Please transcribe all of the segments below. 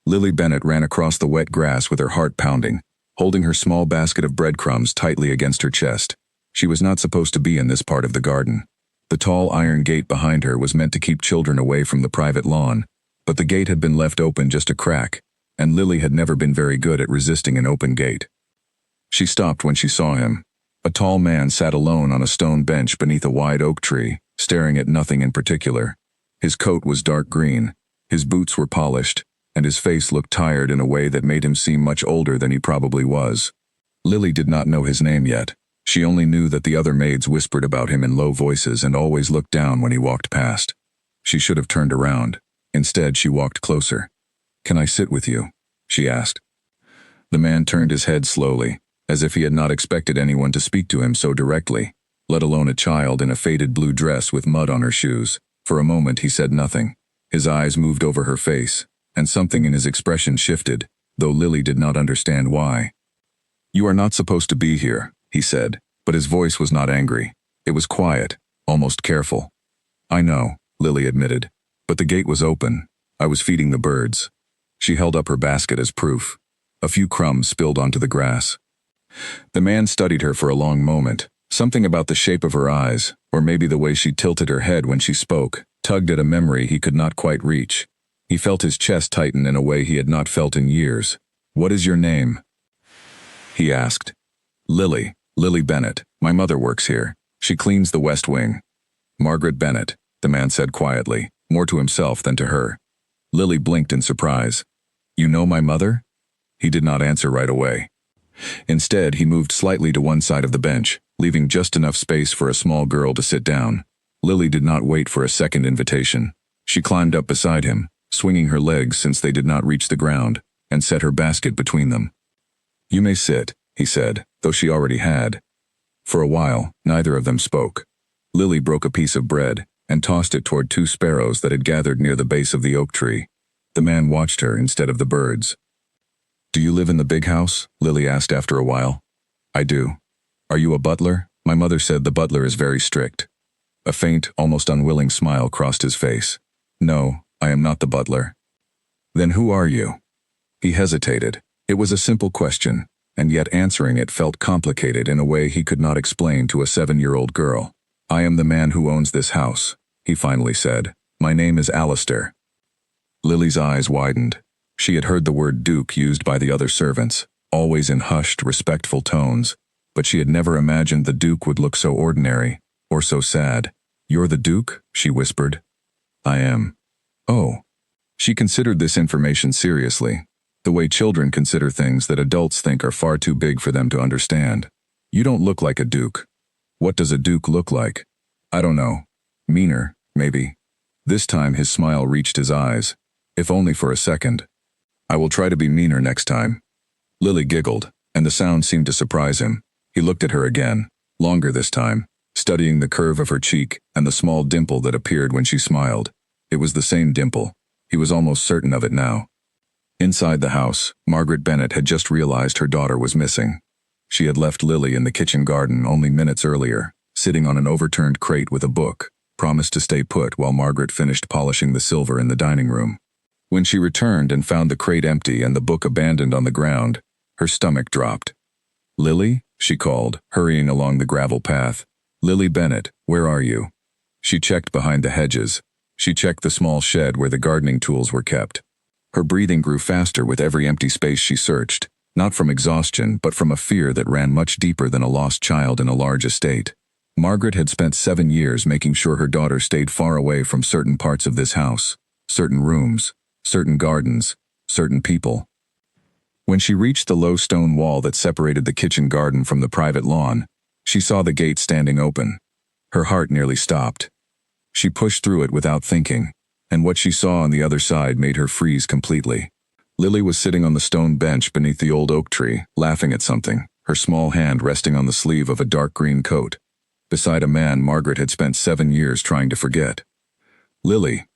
Lily Bennett ran across the wet grass with her heart pounding, holding her small basket of breadcrumbs tightly against her chest. She was not supposed to be in this part of the garden. The tall iron gate behind her was meant to keep children away from the private lawn, but the gate had been left open just a crack, and Lily had never been very good at resisting an open gate. She stopped when she saw him. A tall man sat alone on a stone bench beneath a wide oak tree, staring at nothing in particular. His coat was dark green, his boots were polished, and his face looked tired in a way that made him seem much older than he probably was. Lily did not know his name yet. She only knew that the other maids whispered about him in low voices and always looked down when he walked past. She should have turned around. Instead, she walked closer. "Can I sit with you?" she asked. The man turned his head slowly, as if he had not expected anyone to speak to him so directly, let alone a child in a faded blue dress with mud on her shoes. For a moment he said nothing. His eyes moved over her face, and something in his expression shifted, though Lily did not understand why. "You are not supposed to be here," he said, but his voice was not angry. It was quiet, almost careful. "I know," Lily admitted, "but the gate was open. I was feeding the birds." She held up her basket as proof. A few crumbs spilled onto the grass. The man studied her for a long moment. Something about the shape of her eyes, or maybe the way she tilted her head when she spoke, tugged at a memory he could not quite reach. He felt his chest tighten in a way he had not felt in years. "What is your name?" he asked. Lily Bennett. My mother works here. She cleans the West Wing." "Margaret Bennett," the man said quietly, more to himself than to her. Lily blinked in surprise. "You know my mother?" He did not answer right away. Instead, he moved slightly to one side of the bench, leaving just enough space for a small girl to sit down. Lily did not wait for a second invitation. She climbed up beside him, swinging her legs since they did not reach the ground, and set her basket between them. "You may sit," he said, though she already had. For a while, neither of them spoke. Lily broke a piece of bread and tossed it toward two sparrows that had gathered near the base of the oak tree. The man watched her instead of the birds. "Do you live in the big house?" Lily asked after a while. "I do." "Are you a butler?" "My mother said the butler is very strict." A faint, almost unwilling smile crossed his face. "No, I am not the butler." "Then who are you?" He hesitated. It was a simple question, and yet answering it felt complicated in a way he could not explain to a 7-year-old girl. "I am the man who owns this house," he finally said. "My name is Alistair." Lily's eyes widened. She had heard the word Duke used by the other servants, always in hushed, respectful tones, but she had never imagined the Duke would look so ordinary, or so sad. "You're the Duke?" she whispered. "I am." "Oh." She considered this information seriously, the way children consider things that adults think are far too big for them to understand. "You don't look like a duke." "What does a duke look like?" "I don't know. Meaner, maybe." This time his smile reached his eyes, if only for a second. "I will try to be meaner next time." Lily giggled, and the sound seemed to surprise him. He looked at her again, longer this time, studying the curve of her cheek and the small dimple that appeared when she smiled. It was the same dimple. He was almost certain of it now. Inside the house, Margaret Bennett had just realized her daughter was missing. She had left Lily in the kitchen garden only minutes earlier, sitting on an overturned crate with a book, promised to stay put while Margaret finished polishing the silver in the dining room. When she returned and found the crate empty and the book abandoned on the ground, her stomach dropped. "Lily?" she called, hurrying along the gravel path. "Lily Bennett, where are you?" She checked behind the hedges. She checked the small shed where the gardening tools were kept. Her breathing grew faster with every empty space she searched, not from exhaustion but from a fear that ran much deeper than a lost child in a large estate. Margaret had spent 7 years making sure her daughter stayed far away from certain parts of this house, certain rooms, certain gardens, certain people. When she reached the low stone wall that separated the kitchen garden from the private lawn, she saw the gate standing open. Her heart nearly stopped. She pushed through it without thinking, and what she saw on the other side made her freeze completely. Lily was sitting on the stone bench beneath the old oak tree, laughing at something, her small hand resting on the sleeve of a dark green coat, beside a man Margaret had spent 7 years trying to forget. "Lily."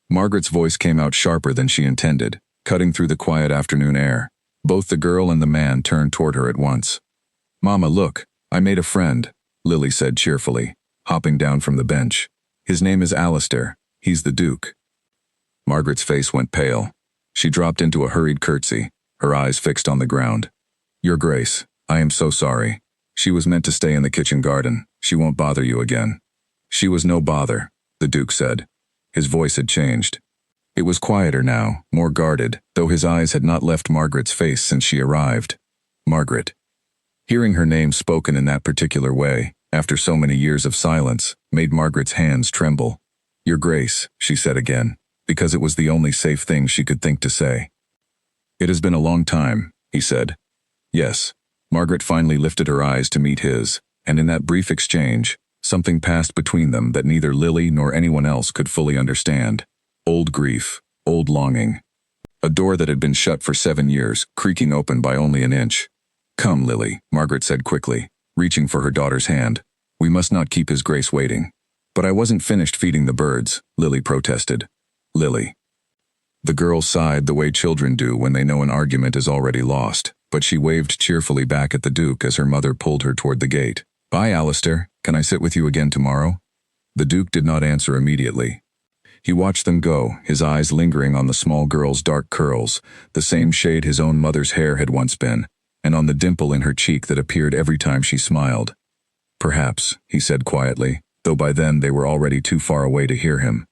Margaret's voice came out sharper than she intended, cutting through the quiet afternoon air. Both the girl and the man turned toward her at once. "Mama, look, I made a friend," Lily said cheerfully, hopping down from the bench. "His name is Alistair. He's the Duke." Margaret's face went pale. She dropped into a hurried curtsy, her eyes fixed on the ground. Your Grace, I am so sorry. She was meant to stay in the kitchen garden. She won't bother you again. She was no bother, the Duke said. His voice had changed. It was quieter now, more guarded, though his eyes had not left Margaret's face since she arrived. Margaret. Hearing her name spoken in that particular way, after so many years of silence, made Margaret's hands tremble. Your Grace, she said again, because it was the only safe thing she could think to say. It has been a long time, he said. Yes. Margaret finally lifted her eyes to meet his, and in that brief exchange, something passed between them that neither Lily nor anyone else could fully understand. Old grief, old longing. A door that had been shut for 7 years, creaking open by only an inch. Come, Lily, Margaret said quickly, reaching for her daughter's hand. We must not keep His Grace waiting. But I wasn't finished feeding the birds, Lily protested. Lily. The girl sighed the way children do when they know an argument is already lost, but she waved cheerfully back at the Duke as her mother pulled her toward the gate. Bye, Alistair. Can I sit with you again tomorrow? The Duke did not answer immediately. He watched them go, his eyes lingering on the small girl's dark curls, the same shade his own mother's hair had once been, and on the dimple in her cheek that appeared every time she smiled. Perhaps, he said quietly, though by then they were already too far away to hear him.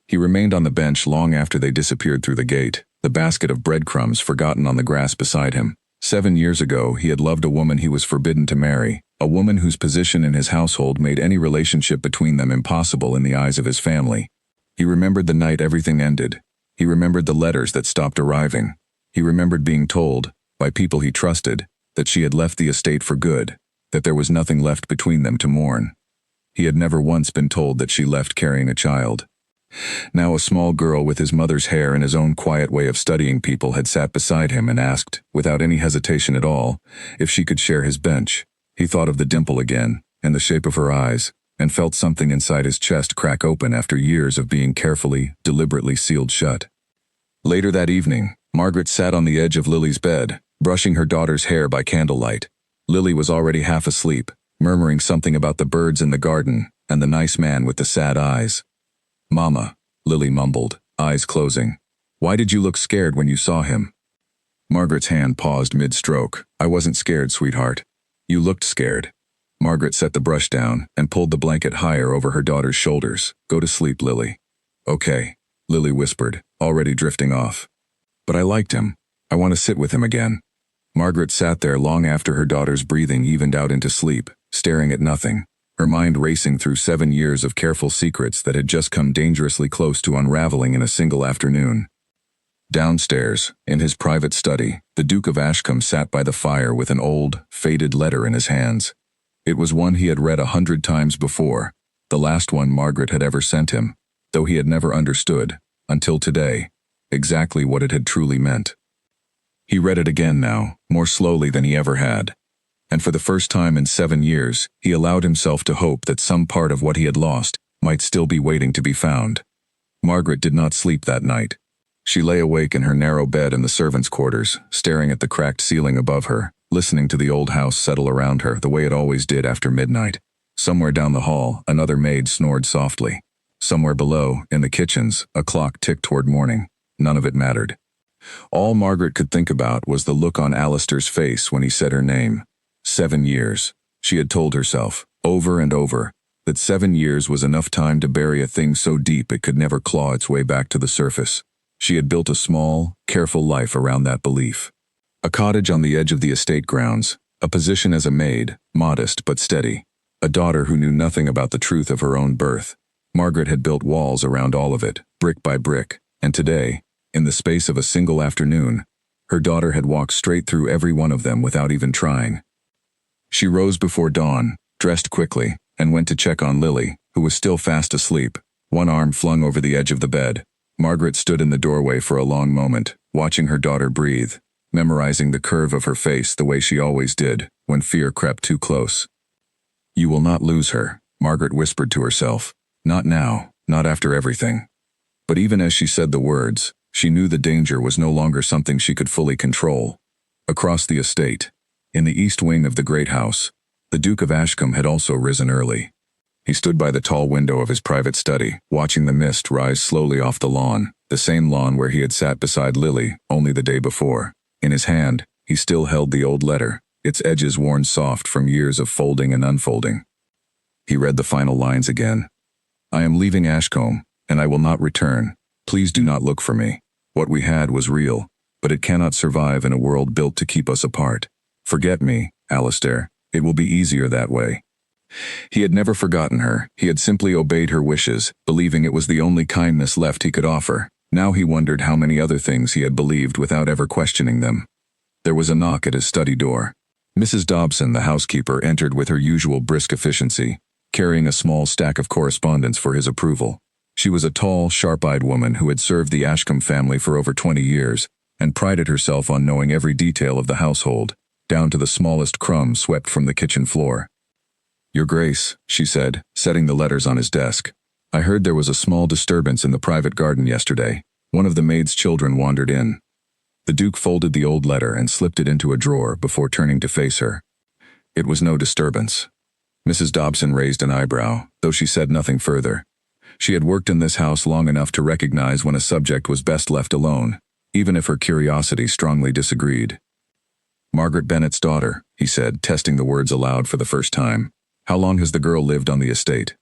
He remained on the bench long after they disappeared through the gate, the basket of breadcrumbs forgotten on the grass beside him. 7 years ago, he had loved a woman he was forbidden to marry, a woman whose position in his household made any relationship between them impossible in the eyes of his family. He remembered the night everything ended. He remembered the letters that stopped arriving. He remembered being told, by people he trusted, that she had left the estate for good, that there was nothing left between them to mourn. He had never once been told that she left carrying a child. Now a small girl with his mother's hair and his own quiet way of studying people had sat beside him and asked, without any hesitation at all, if she could share his bench. He thought of the dimple again, and the shape of her eyes, and felt something inside his chest crack open after years of being carefully, deliberately sealed shut. Later that evening, Margaret sat on the edge of Lily's bed, brushing her daughter's hair by candlelight. Lily was already half asleep, murmuring something about the birds in the garden and the nice man with the sad eyes. Mama, Lily mumbled, eyes closing. Why did you look scared when you saw him? Margaret's hand paused mid-stroke. I wasn't scared, sweetheart. You looked scared. Margaret set the brush down and pulled the blanket higher over her daughter's shoulders. Go to sleep, Lily. Okay, Lily whispered, already drifting off. But I liked him. I want to sit with him again. Margaret sat there long after her daughter's breathing evened out into sleep, staring at nothing, her mind racing through 7 years of careful secrets that had just come dangerously close to unraveling in a single afternoon. Downstairs, in his private study, the Duke of Ashcombe sat by the fire with an old, faded letter in his hands. It was one he had read 100 times before, the last one Margaret had ever sent him, though he had never understood, until today, exactly what it had truly meant. He read it again now, more slowly than he ever had. And for the first time in 7 years, he allowed himself to hope that some part of what he had lost might still be waiting to be found. Margaret did not sleep that night. She lay awake in her narrow bed in the servants' quarters, staring at the cracked ceiling above her, listening to the old house settle around her the way it always did after midnight. Somewhere down the hall, another maid snored softly. Somewhere below, in the kitchens, a clock ticked toward morning. None of it mattered. All Margaret could think about was the look on Alistair's face when he said her name. 7 years. She had told herself, over and over, that 7 years was enough time to bury a thing so deep it could never claw its way back to the surface. She had built a small, careful life around that belief. A cottage on the edge of the estate grounds, a position as a maid, modest but steady, a daughter who knew nothing about the truth of her own birth. Margaret had built walls around all of it, brick by brick, and today, in the space of a single afternoon, her daughter had walked straight through every one of them without even trying. She rose before dawn, dressed quickly, and went to check on Lily, who was still fast asleep, one arm flung over the edge of the bed. Margaret stood in the doorway for a long moment, watching her daughter breathe, memorizing the curve of her face the way she always did when fear crept too close. You will not lose her, Margaret whispered to herself. Not now, not after everything. But even as she said the words, she knew the danger was no longer something she could fully control. Across the estate, in the east wing of the great house, the Duke of Ashcombe had also risen early. He stood by the tall window of his private study, watching the mist rise slowly off the lawn, the same lawn where he had sat beside Lily only the day before. In his hand, he still held the old letter, its edges worn soft from years of folding and unfolding. He read the final lines again. "I am leaving Ashcombe, and I will not return. Please do not look for me. What we had was real, but it cannot survive in a world built to keep us apart. Forget me, Alistair. It will be easier that way." He had never forgotten her. He had simply obeyed her wishes, believing it was the only kindness left he could offer. Now he wondered how many other things he had believed without ever questioning them. There was a knock at his study door. Mrs. Dobson, the housekeeper, entered with her usual brisk efficiency, carrying a small stack of correspondence for his approval. She was a tall, sharp-eyed woman who had served the Ashcombe family for over 20 years and prided herself on knowing every detail of the household, down to the smallest crumb swept from the kitchen floor. "Your Grace," she said, setting the letters on his desk. "I heard there was a small disturbance in the private garden yesterday. One of the maid's children wandered in." The Duke folded the old letter and slipped it into a drawer before turning to face her. "It was no disturbance." Mrs. Dobson raised an eyebrow, though she said nothing further. She had worked in this house long enough to recognize when a subject was best left alone, even if her curiosity strongly disagreed. "Margaret Bennet's daughter," he said, testing the words aloud for the first time. "How long has the girl lived on the estate?"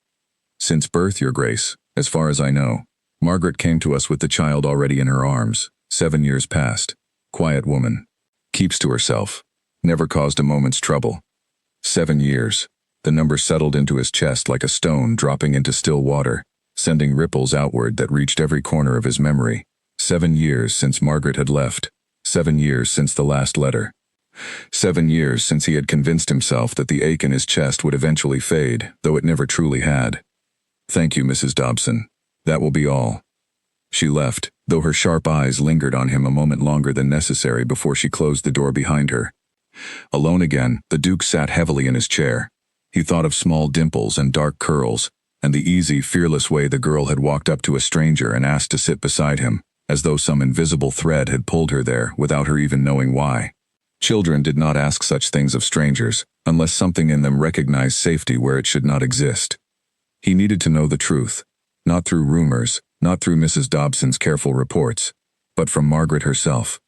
"Since birth, Your Grace, as far as I know. Margaret came to us with the child already in her arms. 7 years past. Quiet woman. Keeps to herself. Never caused a moment's trouble. 7 years." The number settled into his chest like a stone dropping into still water, sending ripples outward that reached every corner of his memory. 7 years since Margaret had left. 7 years since the last letter. 7 years since he had convinced himself that the ache in his chest would eventually fade, though it never truly had. "Thank you, Mrs. Dobson. That will be all." She left, though her sharp eyes lingered on him a moment longer than necessary before she closed the door behind her. Alone again, the Duke sat heavily in his chair. He thought of small dimples and dark curls, and the easy, fearless way the girl had walked up to a stranger and asked to sit beside him, as though some invisible thread had pulled her there without her even knowing why. Children did not ask such things of strangers, unless something in them recognized safety where it should not exist. He needed to know the truth, not through rumors, not through Mrs. Dobson's careful reports, but from Margaret herself.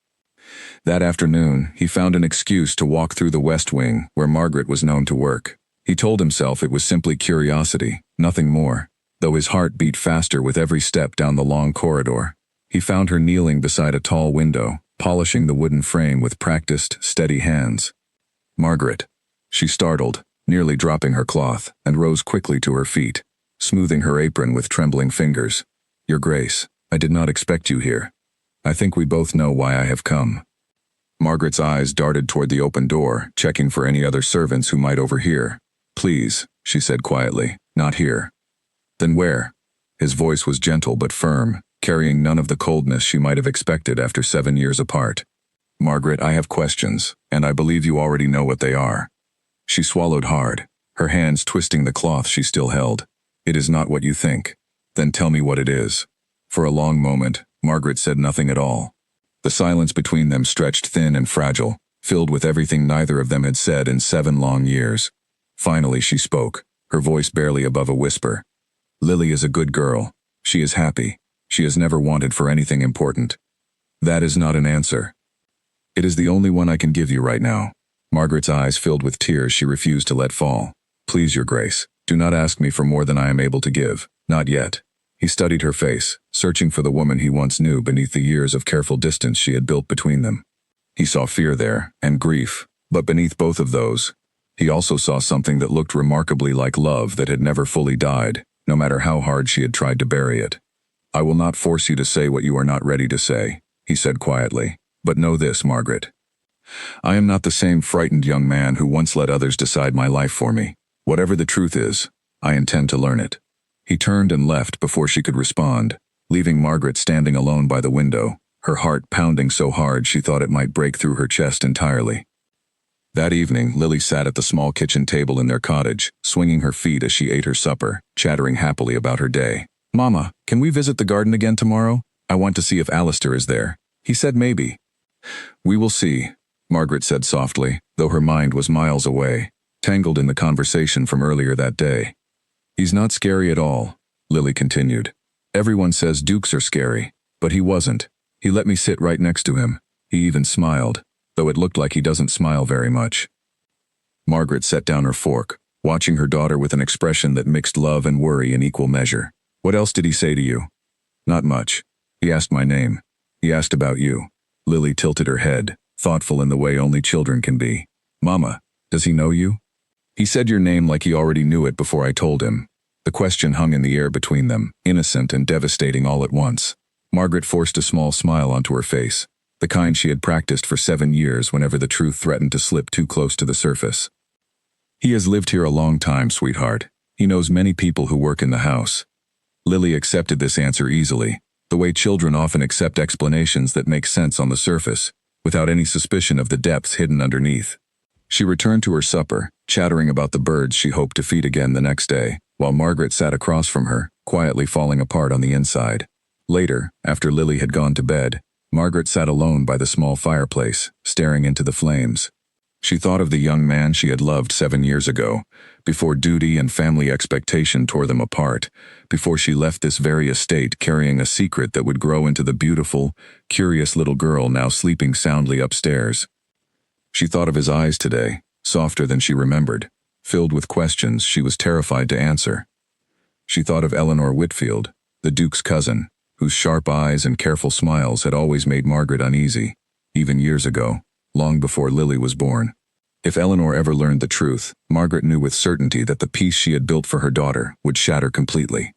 That afternoon, he found an excuse to walk through the West Wing, where Margaret was known to work. He told himself it was simply curiosity, nothing more, though his heart beat faster with every step down the long corridor. He found her kneeling beside a tall window, polishing the wooden frame with practiced, steady hands. "Margaret." She startled, nearly dropping her cloth, and rose quickly to her feet, smoothing her apron with trembling fingers. "Your Grace, I did not expect you here. I think we both know why I have come." Margaret's eyes darted toward the open door, checking for any other servants who might overhear. "Please," she said quietly, "not here." "Then where?" His voice was gentle but firm, carrying none of the coldness she might have expected after 7 years apart. "Margaret, I have questions, and I believe you already know what they are." She swallowed hard, her hands twisting the cloth she still held. "It is not what you think." "Then tell me what it is." For a long moment, Margaret said nothing at all. The silence between them stretched thin and fragile, filled with everything neither of them had said in 7 long years. Finally she spoke, her voice barely above a whisper. "Lily is a good girl. She is happy. She has never wanted for anything important." "That is not an answer." "It is the only one I can give you right now." Margaret's eyes filled with tears she refused to let fall. "Please, Your Grace, do not ask me for more than I am able to give. Not yet." He studied her face, searching for the woman he once knew beneath the years of careful distance she had built between them. He saw fear there, and grief, but beneath both of those, he also saw something that looked remarkably like love that had never fully died, no matter how hard she had tried to bury it. "I will not force you to say what you are not ready to say," he said quietly, "but know this, Margaret. I am not the same frightened young man who once let others decide my life for me. Whatever the truth is, I intend to learn it." He turned and left before she could respond, leaving Margaret standing alone by the window, her heart pounding so hard she thought it might break through her chest entirely. That evening, Lily sat at the small kitchen table in their cottage, swinging her feet as she ate her supper, chattering happily about her day. "Mama, can we visit the garden again tomorrow? I want to see if Alistair is there." He said maybe. "We will see," Margaret said softly, though her mind was miles away, tangled in the conversation from earlier that day. He's not scary at all, Lily continued. Everyone says dukes are scary, but he wasn't. He let me sit right next to him. He even smiled, though it looked like he doesn't smile very much. Margaret set down her fork, watching her daughter with an expression that mixed love and worry in equal measure. What else did he say to you? Not much. He asked my name. He asked about you. Lily tilted her head, thoughtful in the way only children can be. Mama, does he know you? He said your name like he already knew it before I told him. The question hung in the air between them, innocent and devastating all at once. Margaret forced a small smile onto her face, the kind she had practiced for 7 years whenever the truth threatened to slip too close to the surface. He has lived here a long time, sweetheart. He knows many people who work in the house. Lily accepted this answer easily, the way children often accept explanations that make sense on the surface, without any suspicion of the depths hidden underneath. She returned to her supper, chattering about the birds she hoped to feed again the next day, while Margaret sat across from her, quietly falling apart on the inside. Later, after Lily had gone to bed, Margaret sat alone by the small fireplace, staring into the flames. She thought of the young man she had loved 7 years ago, before duty and family expectation tore them apart, before she left this very estate carrying a secret that would grow into the beautiful, curious little girl now sleeping soundly upstairs. She thought of his eyes today, softer than she remembered, filled with questions she was terrified to answer. She thought of Eleanor Whitfield, the Duke's cousin, whose sharp eyes and careful smiles had always made Margaret uneasy, even years ago, long before Lily was born. If Eleanor ever learned the truth, Margaret knew with certainty that the peace she had built for her daughter would shatter completely.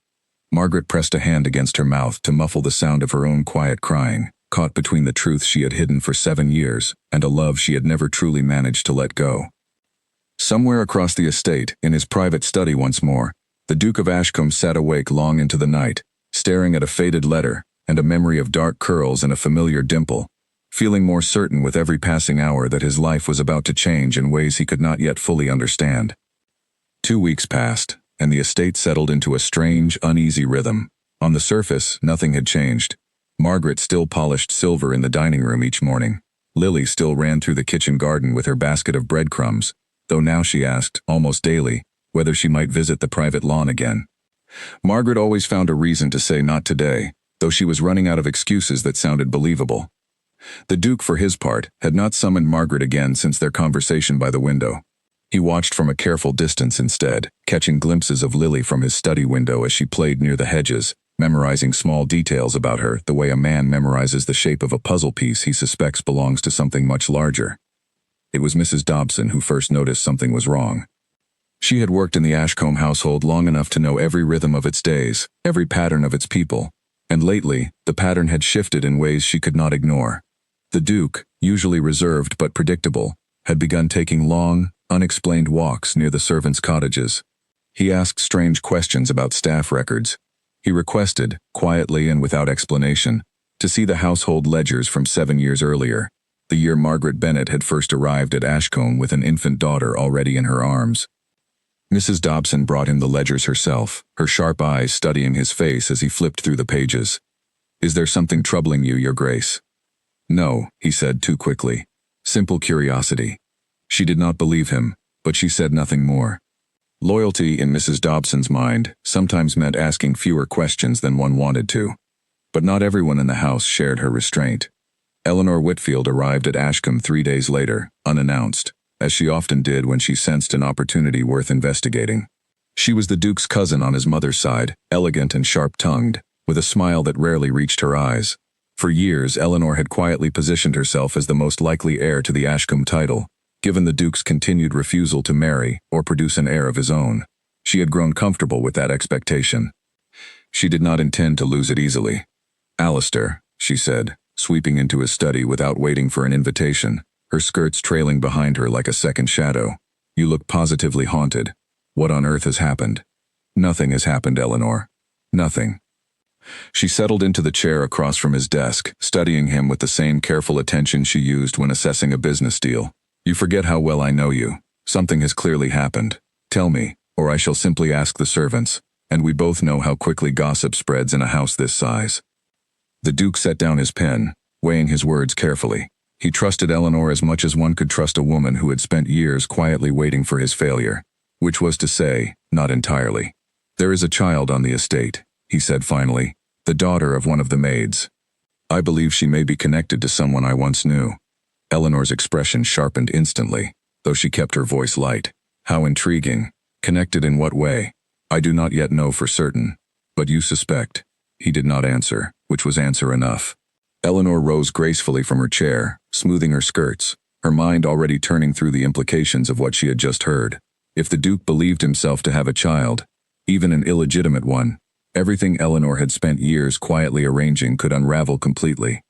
Margaret pressed a hand against her mouth to muffle the sound of her own quiet crying, caught between the truth she had hidden for 7 years and a love she had never truly managed to let go. Somewhere across the estate, in his private study once more, the Duke of Ashcombe sat awake long into the night, staring at a faded letter and a memory of dark curls and a familiar dimple, feeling more certain with every passing hour that his life was about to change in ways he could not yet fully understand. 2 weeks passed, and the estate settled into a strange, uneasy rhythm. On the surface, nothing had changed. Margaret still polished silver in the dining room each morning. Lily still ran through the kitchen garden with her basket of breadcrumbs, though now she asked, almost daily, whether she might visit the private lawn again. Margaret always found a reason to say not today, though she was running out of excuses that sounded believable. The Duke, for his part, had not summoned Margaret again since their conversation by the window. He watched from a careful distance instead, catching glimpses of Lily from his study window as she played near the hedges, memorizing small details about her the way a man memorizes the shape of a puzzle piece he suspects belongs to something much larger. It was Mrs. Dobson who first noticed something was wrong. She had worked in the Ashcombe household long enough to know every rhythm of its days, every pattern of its people, and lately, the pattern had shifted in ways she could not ignore. The Duke, usually reserved but predictable, had begun taking long, unexplained walks near the servants' cottages. He asked strange questions about staff records. He requested, quietly and without explanation, to see the household ledgers from 7 years earlier, the year Margaret Bennet had first arrived at Ashcombe with an infant daughter already in her arms. Mrs. Dobson brought him the ledgers herself, her sharp eyes studying his face as he flipped through the pages. "Is there something troubling you, Your Grace?" "No," he said too quickly. "Simple curiosity." She did not believe him, but she said nothing more. Loyalty, in Mrs. Dobson's mind, sometimes meant asking fewer questions than one wanted to. But not everyone in the house shared her restraint. Eleanor Whitfield arrived at Ashcombe 3 days later, unannounced, as she often did when she sensed an opportunity worth investigating. She was the Duke's cousin on his mother's side, elegant and sharp-tongued, with a smile that rarely reached her eyes. For years, Eleanor had quietly positioned herself as the most likely heir to the Ashcombe title, given the Duke's continued refusal to marry or produce an heir of his own. She had grown comfortable with that expectation. She did not intend to lose it easily. "Alistair," she said, sweeping into his study without waiting for an invitation, her skirts trailing behind her like a second shadow. "You look positively haunted. What on earth has happened?" "Nothing has happened, Eleanor. Nothing." She settled into the chair across from his desk, studying him with the same careful attention she used when assessing a business deal. "You forget how well I know you. Something has clearly happened. Tell me, or I shall simply ask the servants, and we both know how quickly gossip spreads in a house this size." The Duke set down his pen, weighing his words carefully. He trusted Eleanor as much as one could trust a woman who had spent years quietly waiting for his failure, which was to say, not entirely. There is a child on the estate, he said finally, the daughter of one of the maids. I believe she may be connected to someone I once knew. Eleanor's expression sharpened instantly, though she kept her voice light. How intriguing. Connected in what way? I do not yet know for certain. But you suspect. He did not answer, which was answer enough. Eleanor rose gracefully from her chair, smoothing her skirts, her mind already turning through the implications of what she had just heard. If the Duke believed himself to have a child, even an illegitimate one, everything Eleanor had spent years quietly arranging could unravel completely.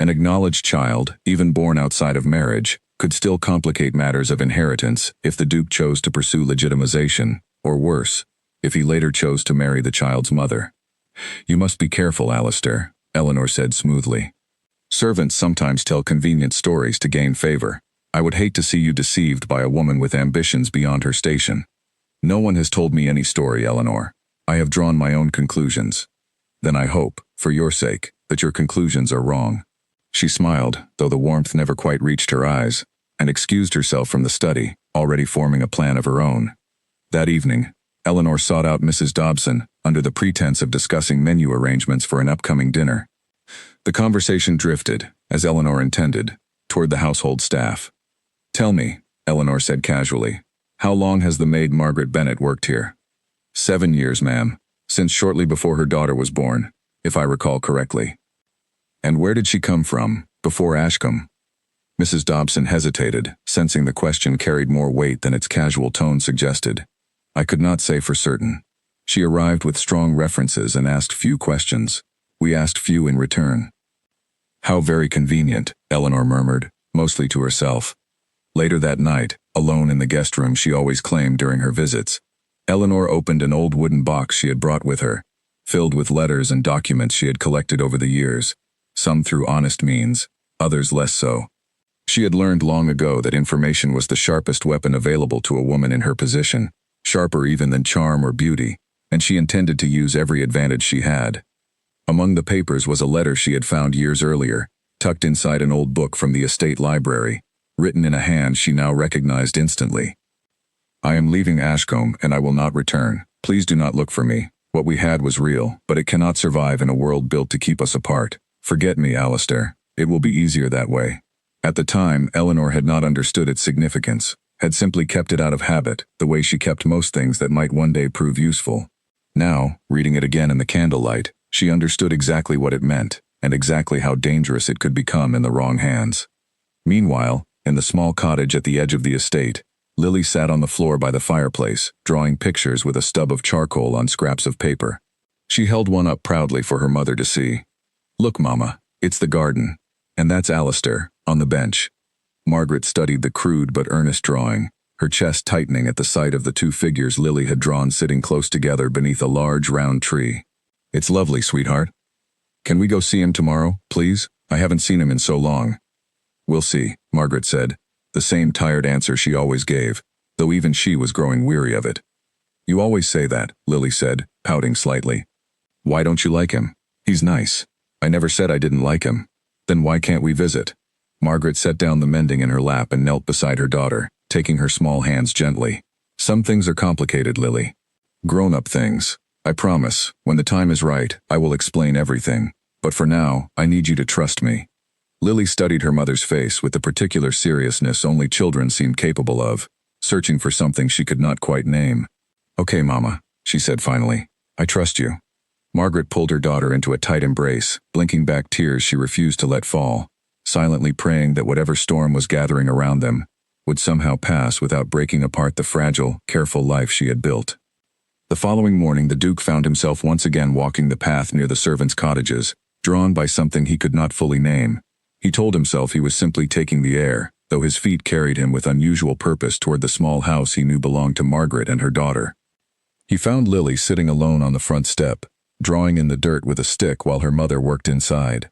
An acknowledged child, even born outside of marriage, could still complicate matters of inheritance if the Duke chose to pursue legitimization, or worse, if he later chose to marry the child's mother. You must be careful, Alistair, Eleanor said smoothly. Servants sometimes tell convenient stories to gain favor. I would hate to see you deceived by a woman with ambitions beyond her station. No one has told me any story, Eleanor. I have drawn my own conclusions. Then I hope, for your sake, that your conclusions are wrong. She smiled, though the warmth never quite reached her eyes, and excused herself from the study, already forming a plan of her own. That evening, Eleanor sought out Mrs. Dobson, under the pretense of discussing menu arrangements for an upcoming dinner. The conversation drifted, as Eleanor intended, toward the household staff. Tell me, Eleanor said casually, how long has the maid Margaret Bennet worked here? 7 years, ma'am, since shortly before her daughter was born, if I recall correctly. And where did she come from, before Ashcombe? Mrs. Dobson hesitated, sensing the question carried more weight than its casual tone suggested. I could not say for certain. She arrived with strong references and asked few questions. We asked few in return. How very convenient, Eleanor murmured, mostly to herself. Later that night, alone in the guest room she always claimed during her visits, Eleanor opened an old wooden box she had brought with her, filled with letters and documents she had collected over the years, some through honest means, others less so. She had learned long ago that information was the sharpest weapon available to a woman in her position, sharper even than charm or beauty, and she intended to use every advantage she had. Among the papers was a letter she had found years earlier, tucked inside an old book from the estate library, written in a hand she now recognized instantly. I am leaving Ashcombe, and I will not return. Please do not look for me. What we had was real, but it cannot survive in a world built to keep us apart. Forget me, Alistair. It will be easier that way. At the time, Eleanor had not understood its significance, had simply kept it out of habit, the way she kept most things that might one day prove useful. Now, reading it again in the candlelight, she understood exactly what it meant, and exactly how dangerous it could become in the wrong hands. Meanwhile, in the small cottage at the edge of the estate, Lily sat on the floor by the fireplace, drawing pictures with a stub of charcoal on scraps of paper. She held one up proudly for her mother to see. Look, Mama, it's the garden. And that's Alistair, on the bench. Margaret studied the crude but earnest drawing, her chest tightening at the sight of the two figures Lily had drawn sitting close together beneath a large round tree. It's lovely, sweetheart. Can we go see him tomorrow, please? I haven't seen him in so long. We'll see, Margaret said, the same tired answer she always gave, though even she was growing weary of it. You always say that, Lily said, pouting slightly. Why don't you like him? He's nice. I never said I didn't like him. Then why can't we visit? Margaret set down the mending in her lap and knelt beside her daughter, taking her small hands gently. Some things are complicated, Lily. Grown-up things. I promise, when the time is right, I will explain everything. But for now, I need you to trust me. Lily studied her mother's face with the particular seriousness only children seemed capable of, searching for something she could not quite name. Okay, Mama, she said finally. I trust you. Margaret pulled her daughter into a tight embrace, blinking back tears she refused to let fall, silently praying that whatever storm was gathering around them would somehow pass without breaking apart the fragile, careful life she had built. The following morning the Duke found himself once again walking the path near the servants' cottages, drawn by something he could not fully name. He told himself he was simply taking the air, though his feet carried him with unusual purpose toward the small house he knew belonged to Margaret and her daughter. He found Lily sitting alone on the front step, drawing in the dirt with a stick while her mother worked inside.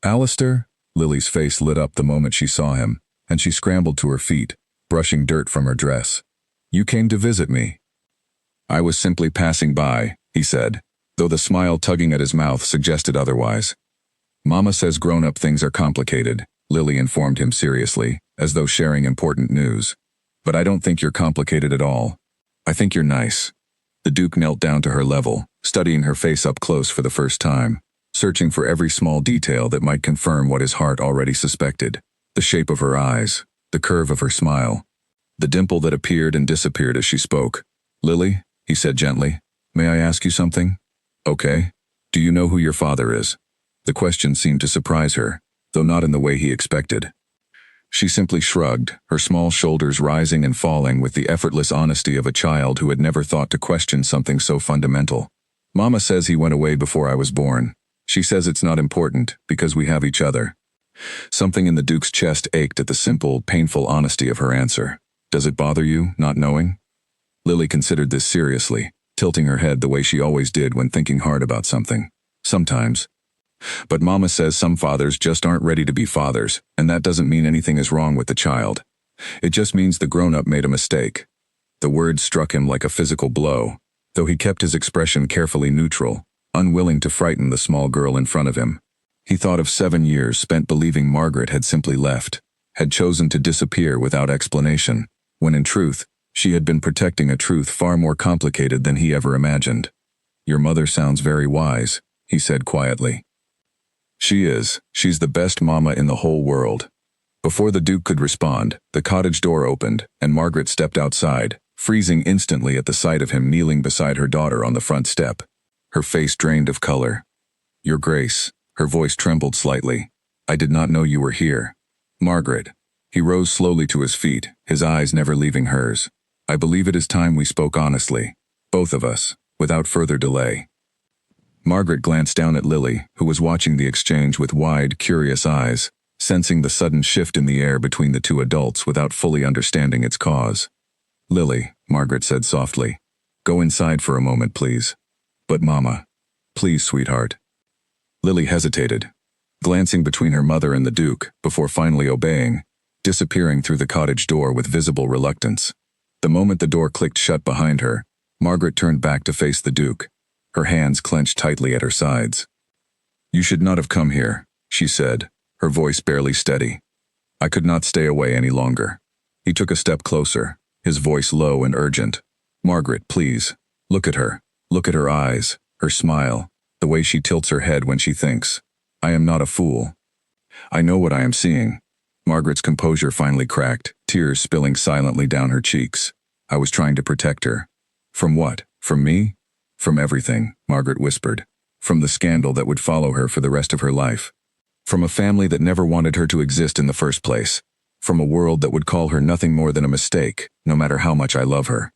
Alistair? Lily's face lit up the moment she saw him, and she scrambled to her feet, brushing dirt from her dress. You came to visit me. I was simply passing by, he said, though the smile tugging at his mouth suggested otherwise. Mama says grown-up things are complicated, Lily informed him seriously, as though sharing important news. But I don't think you're complicated at all. I think you're nice. The Duke knelt down to her level, studying her face up close for the first time, searching for every small detail that might confirm what his heart already suspected. The shape of her eyes, the curve of her smile, the dimple that appeared and disappeared as she spoke. "Lily," he said gently, "may I ask you something?" "Okay. Do you know who your father is?" The question seemed to surprise her, though not in the way he expected. She simply shrugged, her small shoulders rising and falling with the effortless honesty of a child who had never thought to question something so fundamental. "Mama says he went away before I was born. She says it's not important, because we have each other." Something in the Duke's chest ached at the simple, painful honesty of her answer. "Does it bother you, not knowing?" Lily considered this seriously, tilting her head the way she always did when thinking hard about something. "Sometimes. But Mama says some fathers just aren't ready to be fathers, and that doesn't mean anything is wrong with the child. It just means the grown-up made a mistake." The words struck him like a physical blow, though he kept his expression carefully neutral, unwilling to frighten the small girl in front of him. He thought of 7 years spent believing Margaret had simply left, had chosen to disappear without explanation, when in truth, she had been protecting a truth far more complicated than he ever imagined. "Your mother sounds very wise," he said quietly. "She is. She's the best mama in the whole world." Before the Duke could respond, the cottage door opened, and Margaret stepped outside, freezing instantly at the sight of him kneeling beside her daughter on the front step. Her face drained of color. "Your Grace," her voice trembled slightly. "I did not know you were here." "Margaret." He rose slowly to his feet, his eyes never leaving hers. "I believe it is time we spoke honestly. Both of us, without further delay." Margaret glanced down at Lily, who was watching the exchange with wide, curious eyes, sensing the sudden shift in the air between the two adults without fully understanding its cause. "Lily," Margaret said softly, "go inside for a moment, please." "But Mama." "Please, sweetheart." Lily hesitated, glancing between her mother and the Duke, before finally obeying, disappearing through the cottage door with visible reluctance. The moment the door clicked shut behind her, Margaret turned back to face the Duke, her hands clenched tightly at her sides. "You should not have come here," she said, her voice barely steady. "I could not stay away any longer." He took a step closer, his voice low and urgent. "Margaret, please. Look at her. Look at her eyes, her smile, the way she tilts her head when she thinks. I am not a fool. I know what I am seeing." Margaret's composure finally cracked, tears spilling silently down her cheeks. "I was trying to protect her." "From what? From me?" "From everything," Margaret whispered. "From the scandal that would follow her for the rest of her life. From a family that never wanted her to exist in the first place. From a world that would call her nothing more than a mistake, no matter how much I love her."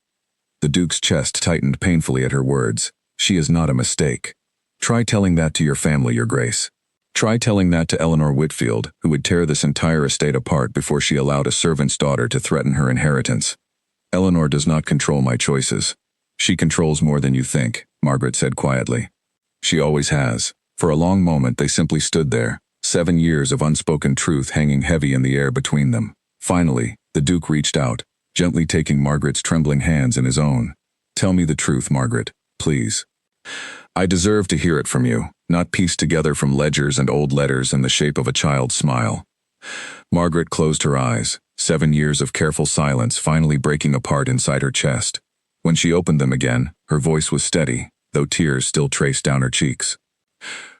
The Duke's chest tightened painfully at her words. "She is not a mistake. Try telling that to your family, Your Grace. Try telling that to Eleanor Whitfield, who would tear this entire estate apart before she allowed a servant's daughter to threaten her inheritance. Eleanor does not control my choices. She controls more than you think," Margaret said quietly. "She always has." For a long moment they simply stood there, 7 years of unspoken truth hanging heavy in the air between them. Finally, the Duke reached out, gently taking Margaret's trembling hands in his own. "Tell me the truth, Margaret, please. I deserve to hear it from you, not pieced together from ledgers and old letters in the shape of a child's smile." Margaret closed her eyes, 7 years of careful silence finally breaking apart inside her chest. When she opened them again, her voice was steady, though tears still traced down her cheeks.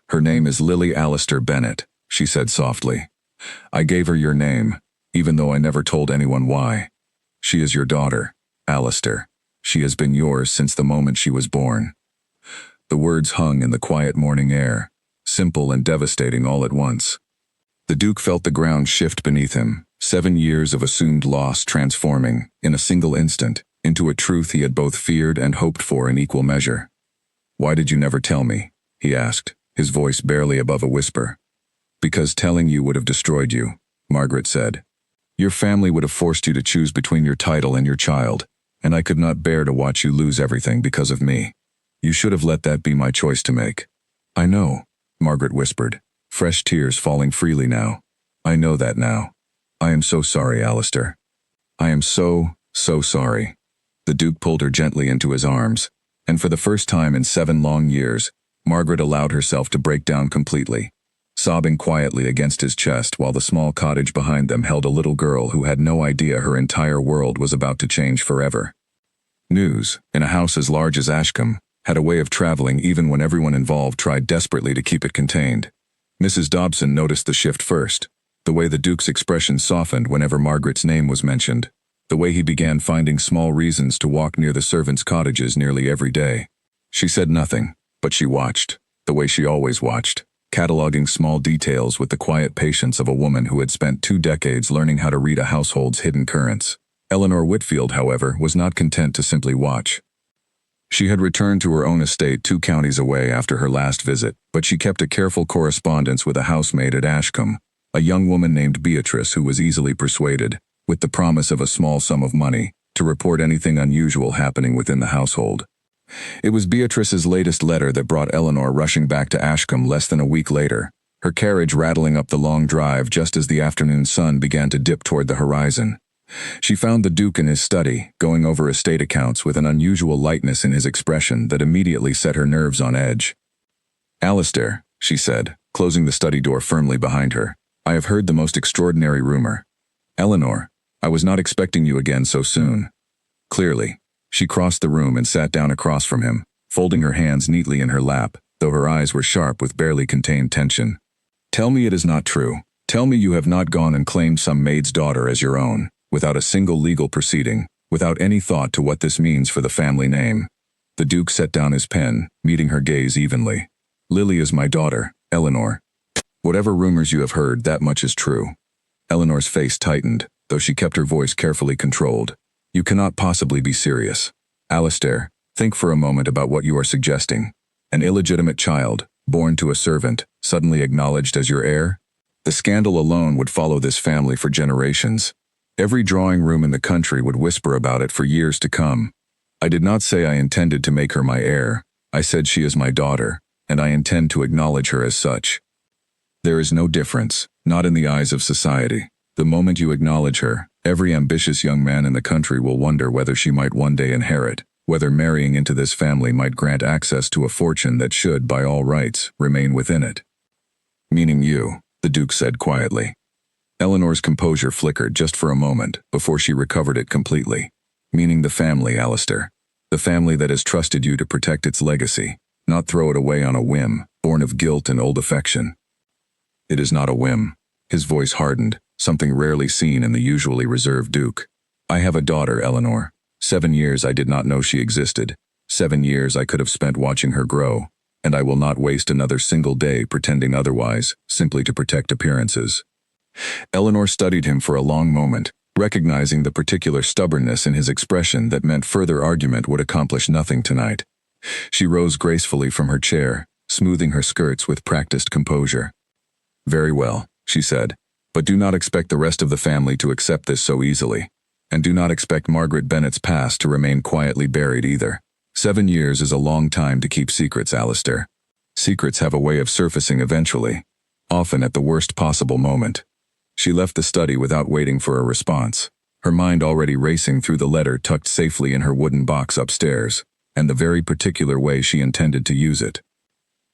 "Her name is Lily Alistair Bennet," she said softly. "I gave her your name, even though I never told anyone why. She is your daughter, Alistair. She has been yours since the moment she was born." The words hung in the quiet morning air, simple and devastating all at once. The Duke felt the ground shift beneath him, 7 years of assumed loss transforming, in a single instant, into a truth he had both feared and hoped for in equal measure. "Why did you never tell me?" he asked, his voice barely above a whisper. "Because telling you would have destroyed you," Margaret said. "Your family would have forced you to choose between your title and your child, and I could not bear to watch you lose everything because of me. You should have let that be my choice to make." "I know," Margaret whispered, fresh tears falling freely now. "I know that now. I am so sorry, Alistair. I am so sorry." The Duke pulled her gently into his arms, and for the first time in 7 long years, Margaret allowed herself to break down completely, sobbing quietly against his chest while the small cottage behind them held a little girl who had no idea her entire world was about to change forever. News, in a house as large as Ashcombe, had a way of traveling even when everyone involved tried desperately to keep it contained. Mrs. Dobson noticed the shift first, the way the Duke's expression softened whenever Margaret's name was mentioned, the way he began finding small reasons to walk near the servants' cottages nearly every day. She said nothing, but she watched, the way she always watched, cataloging small details with the quiet patience of a woman who had spent 2 decades learning how to read a household's hidden currents. Eleanor Whitfield, however, was not content to simply watch. She had returned to her own estate 2 counties away after her last visit, but she kept a careful correspondence with a housemaid at Ashcombe, a young woman named Beatrice who was easily persuaded, with the promise of a small sum of money, to report anything unusual happening within the household. It was Beatrice's latest letter that brought Eleanor rushing back to Ashcombe less than a week later, her carriage rattling up the long drive just as the afternoon sun began to dip toward the horizon. She found the Duke in his study, going over estate accounts with an unusual lightness in his expression that immediately set her nerves on edge. "Alistair," she said, closing the study door firmly behind her, "I have heard the most extraordinary rumor. Eleanor, I was not expecting you again so soon." Clearly, she crossed the room and sat down across from him, folding her hands neatly in her lap, though her eyes were sharp with barely contained tension. "Tell me it is not true. Tell me you have not gone and claimed some maid's daughter as your own, without a single legal proceeding, without any thought to what this means for the family name." The Duke set down his pen, meeting her gaze evenly. "Lily is my daughter, Eleanor. Whatever rumors you have heard, that much is true." Eleanor's face tightened, though she kept her voice carefully controlled. "You cannot possibly be serious. Alistair, think for a moment about what you are suggesting. An illegitimate child, born to a servant, suddenly acknowledged as your heir? The scandal alone would follow this family for generations. Every drawing room in the country would whisper about it for years to come. I did not say I intended to make her my heir. I said she is my daughter, and I intend to acknowledge her as such. There is no difference, not in the eyes of society. The moment you acknowledge her, every ambitious young man in the country will wonder whether she might one day inherit, whether marrying into this family might grant access to a fortune that should, by all rights, remain within it." "Meaning you," the Duke said quietly. Eleanor's composure flickered just for a moment before she recovered it completely. "Meaning the family, Alistair. The family that has trusted you to protect its legacy, not throw it away on a whim, born of guilt and old affection." "It is not a whim." His voice hardened, something rarely seen in the usually reserved Duke. "I have a daughter, Eleanor. 7 years I did not know she existed. 7 years I could have spent watching her grow, and I will not waste another single day pretending otherwise, simply to protect appearances." Eleanor studied him for a long moment, recognizing the particular stubbornness in his expression that meant further argument would accomplish nothing tonight. She rose gracefully from her chair, smoothing her skirts with practiced composure. "Very well," she said, "but do not expect the rest of the family to accept this so easily. And do not expect Margaret Bennet's past to remain quietly buried either. 7 years is a long time to keep secrets, Alistair. Secrets have a way of surfacing eventually, often at the worst possible moment." She left the study without waiting for a response, her mind already racing through the letter tucked safely in her wooden box upstairs, and the very particular way she intended to use it.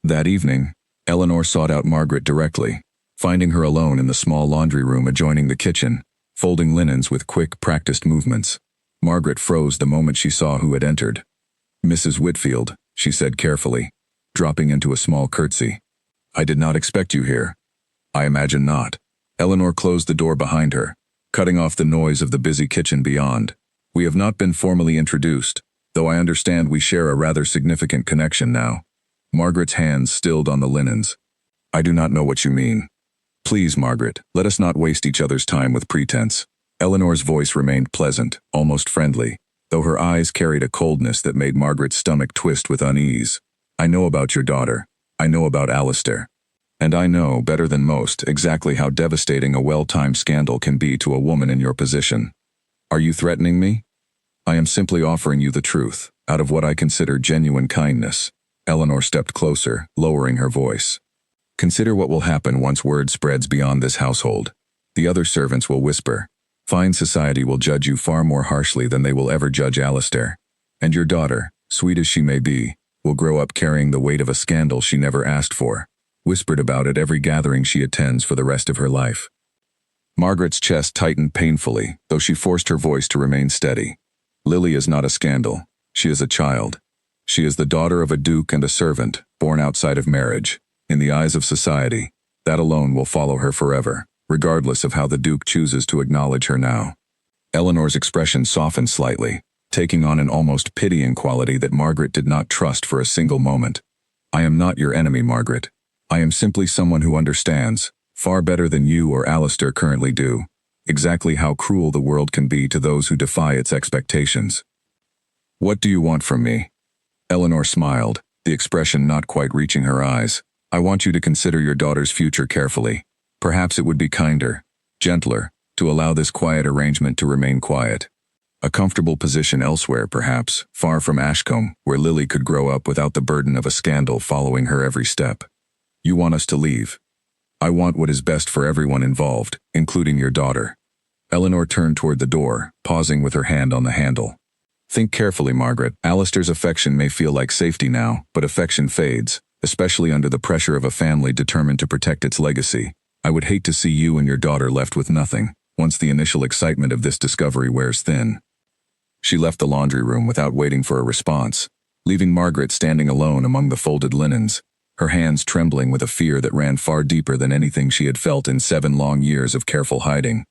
That evening, Eleanor sought out Margaret directly, finding her alone in the small laundry room adjoining the kitchen, folding linens with quick, practiced movements. Margaret froze the moment she saw who had entered. "Mrs. Whitfield," she said carefully, dropping into a small curtsy. "I did not expect you here." "I imagine not." Eleanor closed the door behind her, cutting off the noise of the busy kitchen beyond. "We have not been formally introduced, though I understand we share a rather significant connection now." Margaret's hands stilled on the linens. "I do not know what you mean. Please, Margaret, let us not waste each other's time with pretense." Eleanor's voice remained pleasant, almost friendly, though her eyes carried a coldness that made Margaret's stomach twist with unease. "I know about your daughter. I know about Alistair. And I know, better than most, exactly how devastating a well-timed scandal can be to a woman in your position. Are you threatening me? I am simply offering you the truth, out of what I consider genuine kindness." Eleanor stepped closer, lowering her voice. "Consider what will happen once word spreads beyond this household. The other servants will whisper. Fine society will judge you far more harshly than they will ever judge Alistair. And your daughter, sweet as she may be, will grow up carrying the weight of a scandal she never asked for, whispered about at every gathering she attends for the rest of her life." Margaret's chest tightened painfully, though she forced her voice to remain steady. Lily is not a scandal. She is a child. She is the daughter of a duke and a servant, born outside of marriage. In the eyes of society, that alone will follow her forever, regardless of how the duke chooses to acknowledge her now. Eleanor's expression softened slightly, taking on an almost pitying quality that Margaret did not trust for a single moment. I am not your enemy, Margaret. I am simply someone who understands, far better than you or Alistair currently do, exactly how cruel the world can be to those who defy its expectations. What do you want from me? Eleanor smiled, the expression not quite reaching her eyes. I want you to consider your daughter's future carefully. Perhaps it would be kinder, gentler, to allow this quiet arrangement to remain quiet. A comfortable position elsewhere, perhaps, far from Ashcombe, where Lily could grow up without the burden of a scandal following her every step. You want us to leave. I want what is best for everyone involved, including your daughter. Eleanor turned toward the door, pausing with her hand on the handle. Think carefully, Margaret. Alistair's affection may feel like safety now, but affection fades, especially under the pressure of a family determined to protect its legacy. I would hate to see you and your daughter left with nothing, once the initial excitement of this discovery wears thin. She left the laundry room without waiting for a response, leaving Margaret standing alone among the folded linens, her hands trembling with a fear that ran far deeper than anything she had felt in 7 long years of careful hiding.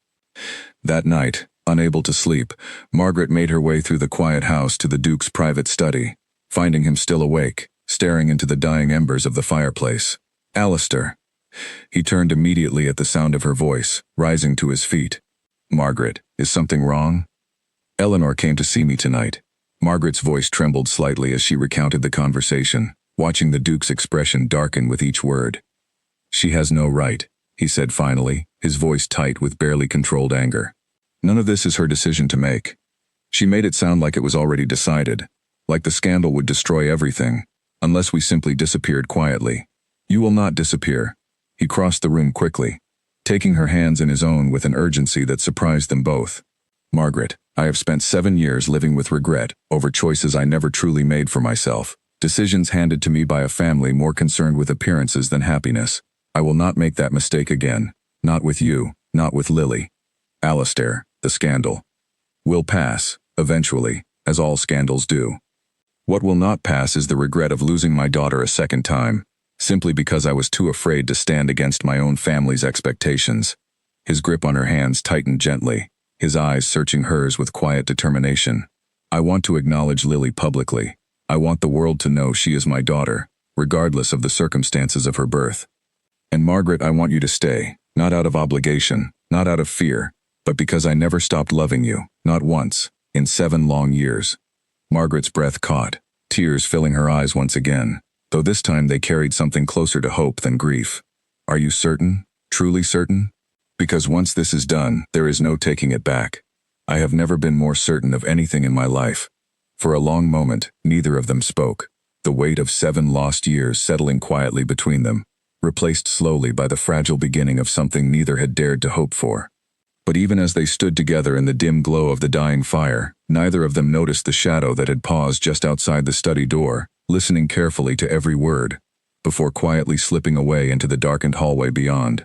That night, unable to sleep, Margaret made her way through the quiet house to the Duke's private study, finding him still awake, staring into the dying embers of the fireplace. Alistair. He turned immediately at the sound of her voice, rising to his feet. Margaret, is something wrong? Eleanor came to see me tonight. Margaret's voice trembled slightly as she recounted the conversation, watching the Duke's expression darken with each word. She has no right, he said finally, his voice tight with barely controlled anger. None of this is her decision to make. She made it sound like it was already decided, like the scandal would destroy everything, unless we simply disappeared quietly. You will not disappear. He crossed the room quickly, taking her hands in his own with an urgency that surprised them both. Margaret, I have spent 7 years living with regret over choices I never truly made for myself, decisions handed to me by a family more concerned with appearances than happiness. I will not make that mistake again, not with you, not with Lily. Alistair, the scandal, will pass, eventually, as all scandals do. What will not pass is the regret of losing my daughter a second time, simply because I was too afraid to stand against my own family's expectations. His grip on her hands tightened gently, his eyes searching hers with quiet determination. I want to acknowledge Lily publicly. I want the world to know she is my daughter, regardless of the circumstances of her birth. And Margaret, I want you to stay, not out of obligation, not out of fear, but because I never stopped loving you, not once, in 7 long years. Margaret's breath caught, tears filling her eyes once again, though this time they carried something closer to hope than grief. Are you certain? Truly certain? Because once this is done, there is no taking it back. I have never been more certain of anything in my life. For a long moment, neither of them spoke, the weight of 7 lost years settling quietly between them, replaced slowly by the fragile beginning of something neither had dared to hope for. But even as they stood together in the dim glow of the dying fire, neither of them noticed the shadow that had paused just outside the study door, listening carefully to every word, before quietly slipping away into the darkened hallway beyond.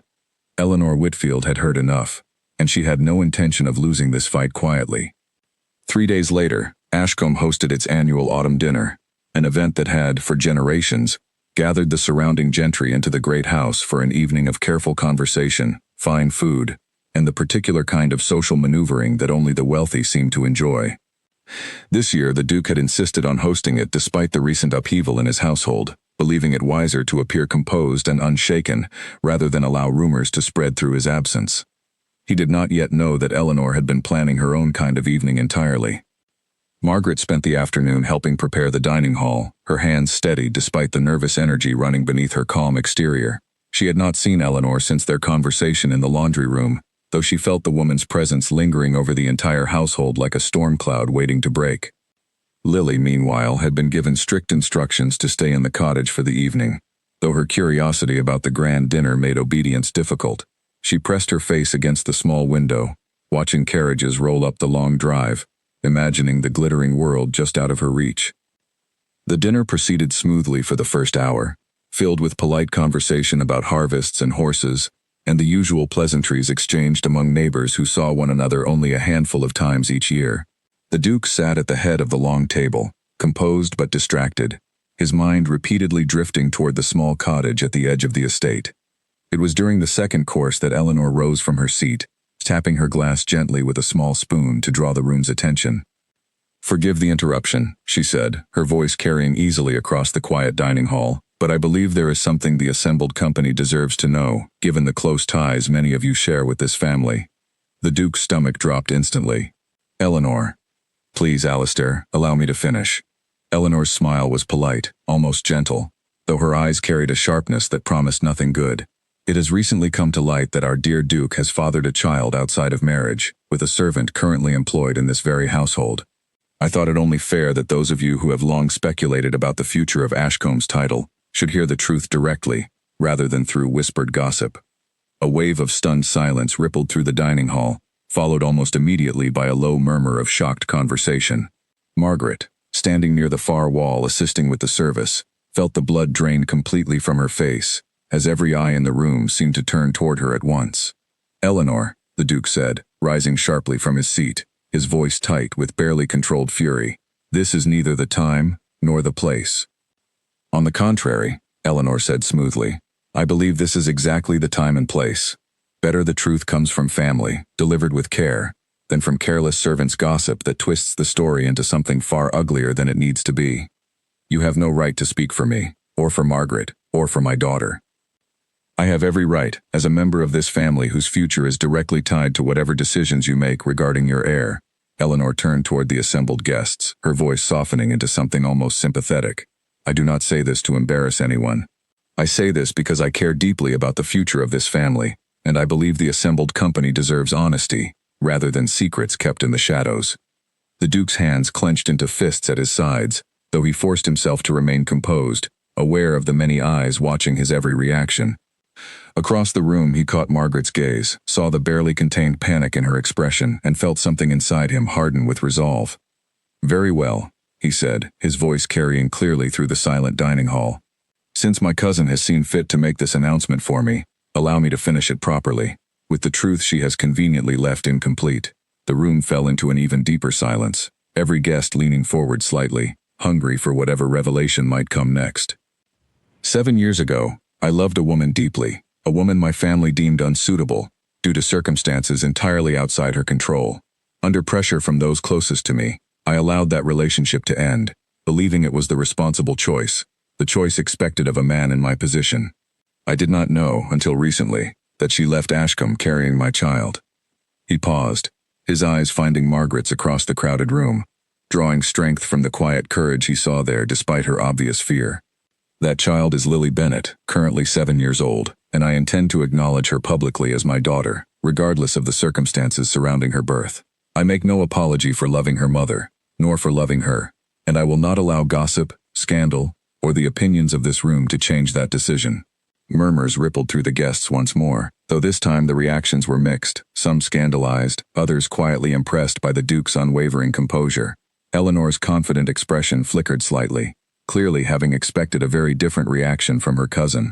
Eleanor Whitfield had heard enough, and she had no intention of losing this fight quietly. 3 days later, Ashcombe hosted its annual autumn dinner, an event that had, for generations, gathered the surrounding gentry into the great house for an evening of careful conversation, fine food, and the particular kind of social maneuvering that only the wealthy seemed to enjoy. This year, the Duke had insisted on hosting it despite the recent upheaval in his household, believing it wiser to appear composed and unshaken rather than allow rumors to spread through his absence. He did not yet know that Eleanor had been planning her own kind of evening entirely. Margaret spent the afternoon helping prepare the dining hall, her hands steady despite the nervous energy running beneath her calm exterior. She had not seen Eleanor since their conversation in the laundry room, though she felt the woman's presence lingering over the entire household like a storm cloud waiting to break. Lily, meanwhile, had been given strict instructions to stay in the cottage for the evening, though her curiosity about the grand dinner made obedience difficult. She pressed her face against the small window, watching carriages roll up the long drive, imagining the glittering world just out of her reach. The dinner proceeded smoothly for the first hour, filled with polite conversation about harvests and horses, and the usual pleasantries exchanged among neighbors who saw one another only a handful of times each year. The Duke sat at the head of the long table, composed but distracted, his mind repeatedly drifting toward the small cottage at the edge of the estate. It was during the second course that Eleanor rose from her seat, tapping her glass gently with a small spoon to draw the room's attention. "Forgive the interruption," she said, her voice carrying easily across the quiet dining hall, "but I believe there is something the assembled company deserves to know, given the close ties many of you share with this family." The Duke's stomach dropped instantly. "Eleanor." "Please, Alistair, allow me to finish." Eleanor's smile was polite, almost gentle, though her eyes carried a sharpness that promised nothing good. "It has recently come to light that our dear Duke has fathered a child outside of marriage, with a servant currently employed in this very household. I thought it only fair that those of you who have long speculated about the future of Ashcomb's title should hear the truth directly, rather than through whispered gossip." A wave of stunned silence rippled through the dining hall, followed almost immediately by a low murmur of shocked conversation. Margaret, standing near the far wall assisting with the service, felt the blood drain completely from her face, as every eye in the room seemed to turn toward her at once. "Eleanor," the Duke said, rising sharply from his seat, his voice tight with barely controlled fury, "this is neither the time nor the place." "On the contrary," Eleanor said smoothly, "I believe this is exactly the time and place. Better the truth comes from family, delivered with care, than from careless servants' gossip that twists the story into something far uglier than it needs to be. You have no right to speak for me, or for Margaret, or for my daughter. I have every right, as a member of this family whose future is directly tied to whatever decisions you make regarding your heir." Eleanor turned toward the assembled guests, her voice softening into something almost sympathetic. "I do not say this to embarrass anyone. I say this because I care deeply about the future of this family, and I believe the assembled company deserves honesty, rather than secrets kept in the shadows." The Duke's hands clenched into fists at his sides, though he forced himself to remain composed, aware of the many eyes watching his every reaction. Across the room he caught Margaret's gaze, saw the barely contained panic in her expression, and felt something inside him harden with resolve. "Very well," he said, his voice carrying clearly through the silent dining hall. "Since my cousin has seen fit to make this announcement for me, allow me to finish it properly, with the truth she has conveniently left incomplete." The room fell into an even deeper silence, every guest leaning forward slightly, hungry for whatever revelation might come next. "7 years ago, I loved a woman deeply, a woman my family deemed unsuitable, due to circumstances entirely outside her control. Under pressure from those closest to me, I allowed that relationship to end, believing it was the responsible choice, the choice expected of a man in my position. I did not know, until recently, that she left Ashcombe carrying my child." He paused, his eyes finding Margaret's across the crowded room, drawing strength from the quiet courage he saw there despite her obvious fear. "That child is Lily Bennett, currently 7 years old, and I intend to acknowledge her publicly as my daughter, regardless of the circumstances surrounding her birth. I make no apology for loving her mother, nor for loving her, and I will not allow gossip, scandal, or the opinions of this room to change that decision." Murmurs rippled through the guests once more, though this time the reactions were mixed, some scandalized, others quietly impressed by the Duke's unwavering composure. Eleanor's confident expression flickered slightly, clearly having expected a very different reaction from her cousin.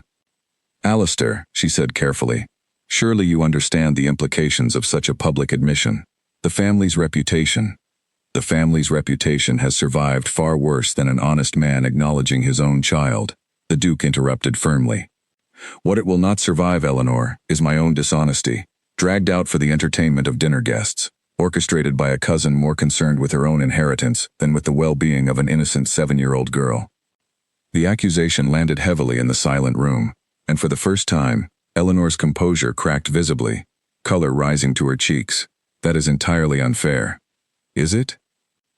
"Alistair," she said carefully, "surely you understand the implications of such a public admission. The family's reputation has survived far worse than an honest man acknowledging his own child." The Duke interrupted firmly. "What it will not survive, Eleanor, is my own dishonesty, dragged out for the entertainment of dinner guests, orchestrated by a cousin more concerned with her own inheritance than with the well-being of an innocent 7-year-old girl." The accusation landed heavily in the silent room, and for the first time, Eleanor's composure cracked visibly, color rising to her cheeks. "That is entirely unfair." "Is it?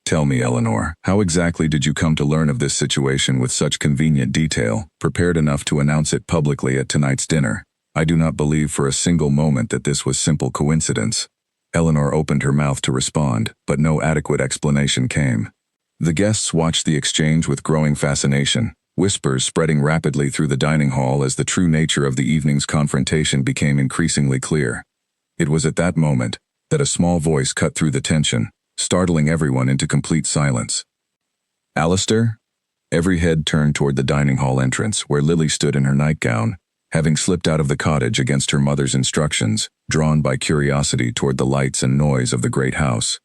Tell me, Eleanor, how exactly did you come to learn of this situation with such convenient detail, prepared enough to announce it publicly at tonight's dinner? I do not believe for a single moment that this was simple coincidence." Eleanor opened her mouth to respond, but no adequate explanation came. The guests watched the exchange with growing fascination, whispers spreading rapidly through the dining hall as the true nature of the evening's confrontation became increasingly clear. It was at that moment that a small voice cut through the tension, startling everyone into complete silence. "Alistair?" Every head turned toward the dining hall entrance, where Lily stood in her nightgown, having slipped out of the cottage against her mother's instructions, drawn by curiosity toward the lights and noise of the great house.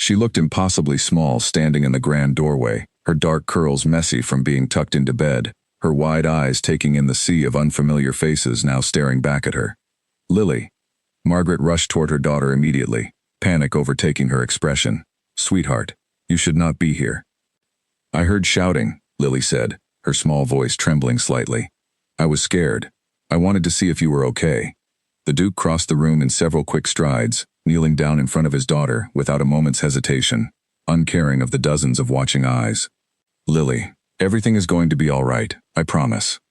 She looked impossibly small standing in the grand doorway, her dark curls messy from being tucked into bed, her wide eyes taking in the sea of unfamiliar faces now staring back at her. Lily. Margaret rushed toward her daughter immediately, panic overtaking her expression. Sweetheart, you should not be here. I heard shouting, Lily said, her small voice trembling slightly. I was scared. I wanted to see if you were okay. The Duke crossed the room in several quick strides, kneeling down in front of his daughter without a moment's hesitation, uncaring of the dozens of watching eyes. Lily, everything is going to be all right, I promise.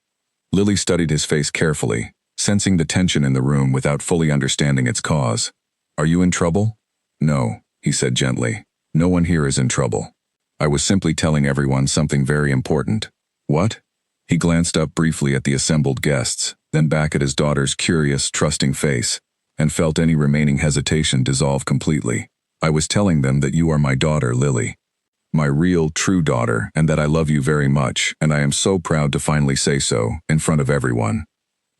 Lily studied his face carefully, sensing the tension in the room without fully understanding its cause. Are you in trouble? No, he said gently. No one here is in trouble. I was simply telling everyone something very important. What? He glanced up briefly at the assembled guests, then back at his daughter's curious, trusting face, and felt any remaining hesitation dissolve completely. I was telling them that you are my daughter, Lily. My real, true daughter, and that I love you very much, and I am so proud to finally say so, in front of everyone.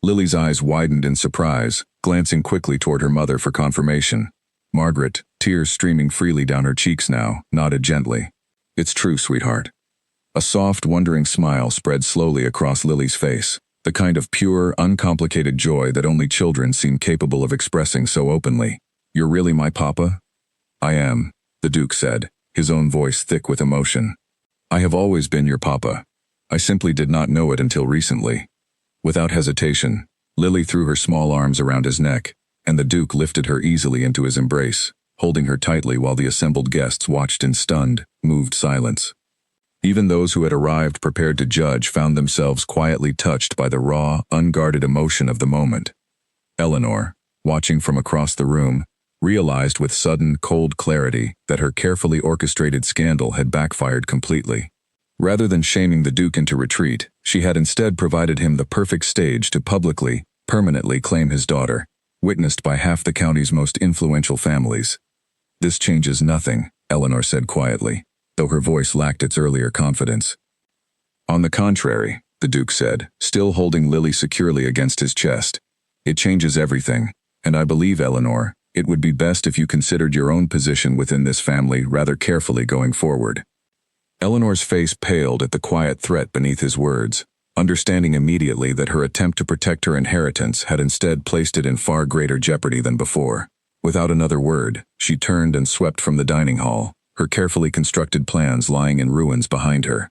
Lily's eyes widened in surprise, glancing quickly toward her mother for confirmation. Margaret, tears streaming freely down her cheeks now, nodded gently. It's true, sweetheart. A soft, wondering smile spread slowly across Lily's face, the kind of pure, uncomplicated joy that only children seem capable of expressing so openly. You're really my papa? I am, the Duke said, his own voice thick with emotion. I have always been your papa. I simply did not know it until recently. Without hesitation, Lily threw her small arms around his neck, and the Duke lifted her easily into his embrace, holding her tightly while the assembled guests watched in stunned, moved silence. Even those who had arrived prepared to judge found themselves quietly touched by the raw, unguarded emotion of the moment. Eleanor, watching from across the room, realized with sudden, cold clarity that her carefully orchestrated scandal had backfired completely. Rather than shaming the Duke into retreat, she had instead provided him the perfect stage to publicly, permanently claim his daughter, witnessed by half the county's most influential families. This changes nothing, Eleanor said quietly, though her voice lacked its earlier confidence. On the contrary, the Duke said, still holding Lily securely against his chest. It changes everything, and I believe, Eleanor, it would be best if you considered your own position within this family rather carefully going forward. Eleanor's face paled at the quiet threat beneath his words, understanding immediately that her attempt to protect her inheritance had instead placed it in far greater jeopardy than before. Without another word, she turned and swept from the dining hall, her carefully constructed plans lying in ruins behind her.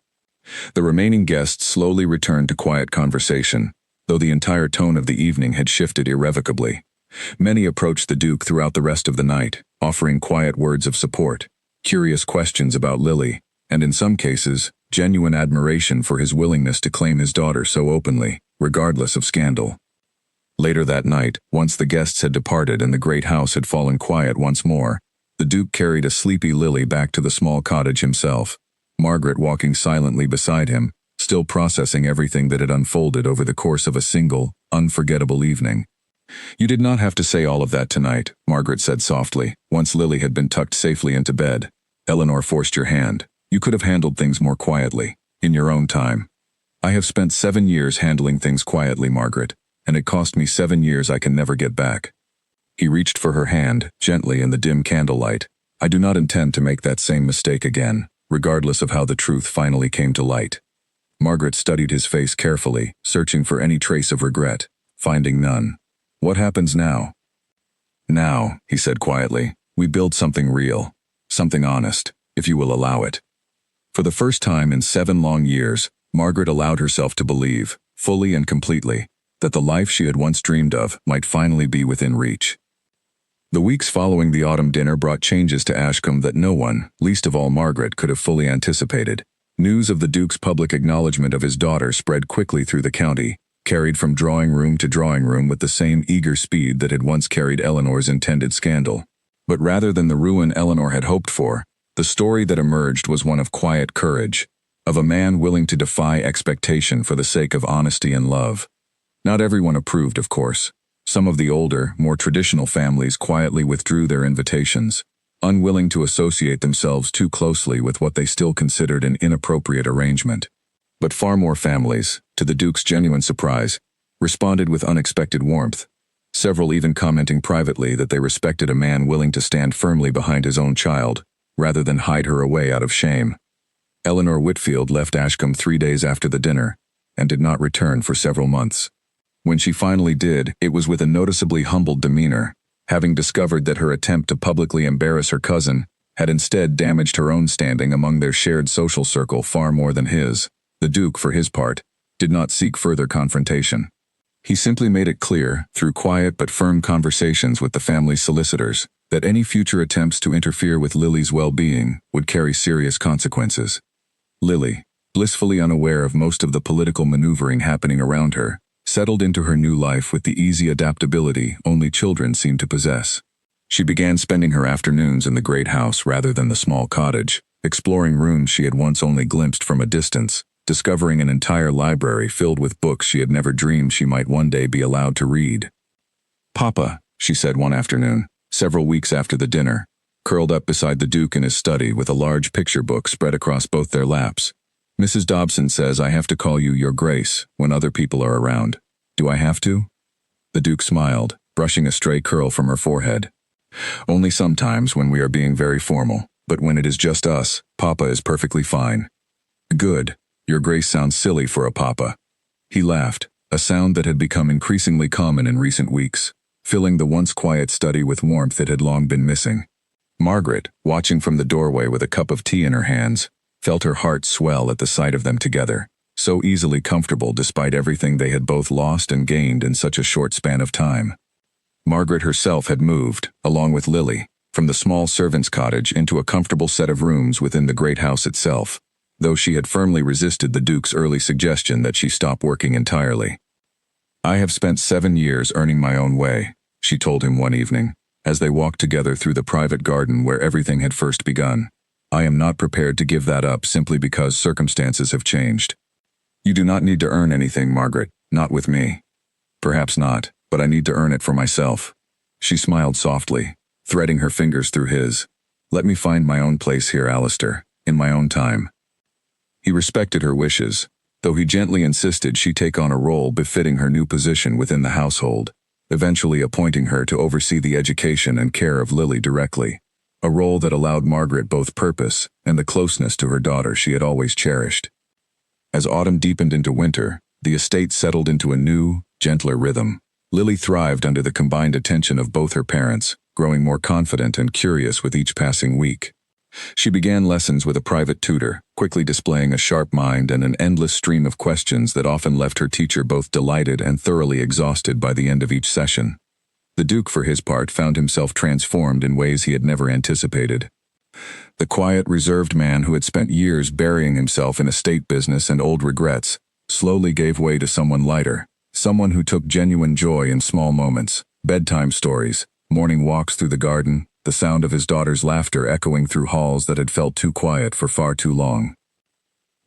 The remaining guests slowly returned to quiet conversation, though the entire tone of the evening had shifted irrevocably. Many approached the Duke throughout the rest of the night, offering quiet words of support, curious questions about Lily, and in some cases, genuine admiration for his willingness to claim his daughter so openly, regardless of scandal. Later that night, once the guests had departed and the great house had fallen quiet once more, the Duke carried a sleepy Lily back to the small cottage himself, Margaret walking silently beside him, still processing everything that had unfolded over the course of a single, unforgettable evening. You did not have to say all of that tonight, Margaret said softly, once Lily had been tucked safely into bed. Eleanor forced your hand. You could have handled things more quietly, in your own time. I have spent 7 years handling things quietly, Margaret, and it cost me 7 years I can never get back. He reached for her hand, gently in the dim candlelight. I do not intend to make that same mistake again, regardless of how the truth finally came to light. Margaret studied his face carefully, searching for any trace of regret, finding none. What happens now? Now, he said quietly, we build something real, something honest, if you will allow it. For the first time in 7 long years, Margaret allowed herself to believe, fully and completely, that the life she had once dreamed of might finally be within reach. The weeks following the autumn dinner brought changes to Ashcombe that no one, least of all Margaret, could have fully anticipated. News of the Duke's public acknowledgement of his daughter spread quickly through the county, carried from drawing room to drawing room with the same eager speed that had once carried Eleanor's intended scandal. But rather than the ruin Eleanor had hoped for, the story that emerged was one of quiet courage, of a man willing to defy expectation for the sake of honesty and love. Not everyone approved, of course. Some of the older, more traditional families quietly withdrew their invitations, unwilling to associate themselves too closely with what they still considered an inappropriate arrangement. But far more families, to the Duke's genuine surprise, responded with unexpected warmth, several even commenting privately that they respected a man willing to stand firmly behind his own child, rather than hide her away out of shame. Eleanor Whitfield left Ashcombe 3 days after the dinner and did not return for several months. When she finally did, it was with a noticeably humbled demeanor, having discovered that her attempt to publicly embarrass her cousin had instead damaged her own standing among their shared social circle far more than his. The Duke, for his part, did not seek further confrontation. He simply made it clear, through quiet but firm conversations with the family's solicitors, that any future attempts to interfere with Lily's well-being would carry serious consequences. Lily, blissfully unaware of most of the political maneuvering happening around her, settled into her new life with the easy adaptability only children seem to possess. She began spending her afternoons in the great house rather than the small cottage, exploring rooms she had once only glimpsed from a distance, discovering an entire library filled with books she had never dreamed she might one day be allowed to read. "Papa," she said one afternoon, several weeks after the dinner, curled up beside the Duke in his study with a large picture book spread across both their laps. "Mrs. Dobson says I have to call you Your Grace when other people are around. Do I have to?" The Duke smiled, brushing a stray curl from her forehead. "Only sometimes when we are being very formal, but when it is just us, Papa is perfectly fine." "Good. Your Grace sounds silly for a papa." He laughed, a sound that had become increasingly common in recent weeks, filling the once quiet study with warmth it had long been missing. Margaret, watching from the doorway with a cup of tea in her hands, felt her heart swell at the sight of them together, so easily comfortable despite everything they had both lost and gained in such a short span of time. Margaret herself had moved, along with Lily, from the small servants' cottage into a comfortable set of rooms within the great house itself, though she had firmly resisted the Duke's early suggestion that she stop working entirely. "I have spent 7 years earning my own way," she told him one evening, as they walked together through the private garden where everything had first begun. "I am not prepared to give that up simply because circumstances have changed." "You do not need to earn anything, Margaret, not with me." "Perhaps not, but I need to earn it for myself." She smiled softly, threading her fingers through his. "Let me find my own place here, Alistair, in my own time." He respected her wishes, though he gently insisted she take on a role befitting her new position within the household, eventually appointing her to oversee the education and care of Lily directly, a role that allowed Margaret both purpose and the closeness to her daughter she had always cherished. As autumn deepened into winter, the estate settled into a new, gentler rhythm. Lily thrived under the combined attention of both her parents, growing more confident and curious with each passing week. She began lessons with a private tutor, quickly displaying a sharp mind and an endless stream of questions that often left her teacher both delighted and thoroughly exhausted by the end of each session. The Duke, for his part, found himself transformed in ways he had never anticipated. The quiet, reserved man who had spent years burying himself in estate business and old regrets slowly gave way to someone lighter, someone who took genuine joy in small moments, bedtime stories, morning walks through the garden, the sound of his daughter's laughter echoing through halls that had felt too quiet for far too long.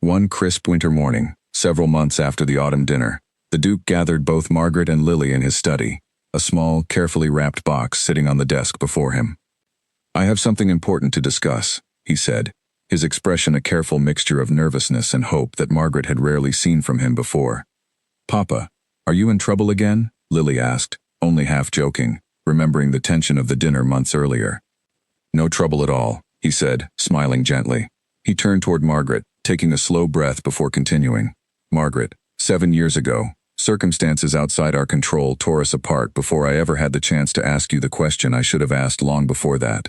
One crisp winter morning, several months after the autumn dinner, the Duke gathered both Margaret and Lily in his study, a small, carefully wrapped box sitting on the desk before him. "I have something important to discuss," he said, his expression a careful mixture of nervousness and hope that Margaret had rarely seen from him before. "Papa, are you in trouble again?" Lily asked, only half joking, remembering the tension of the dinner months earlier. "No trouble at all," he said, smiling gently. He turned toward Margaret, taking a slow breath before continuing. "Margaret, 7 years ago, circumstances outside our control tore us apart before I ever had the chance to ask you the question I should have asked long before that.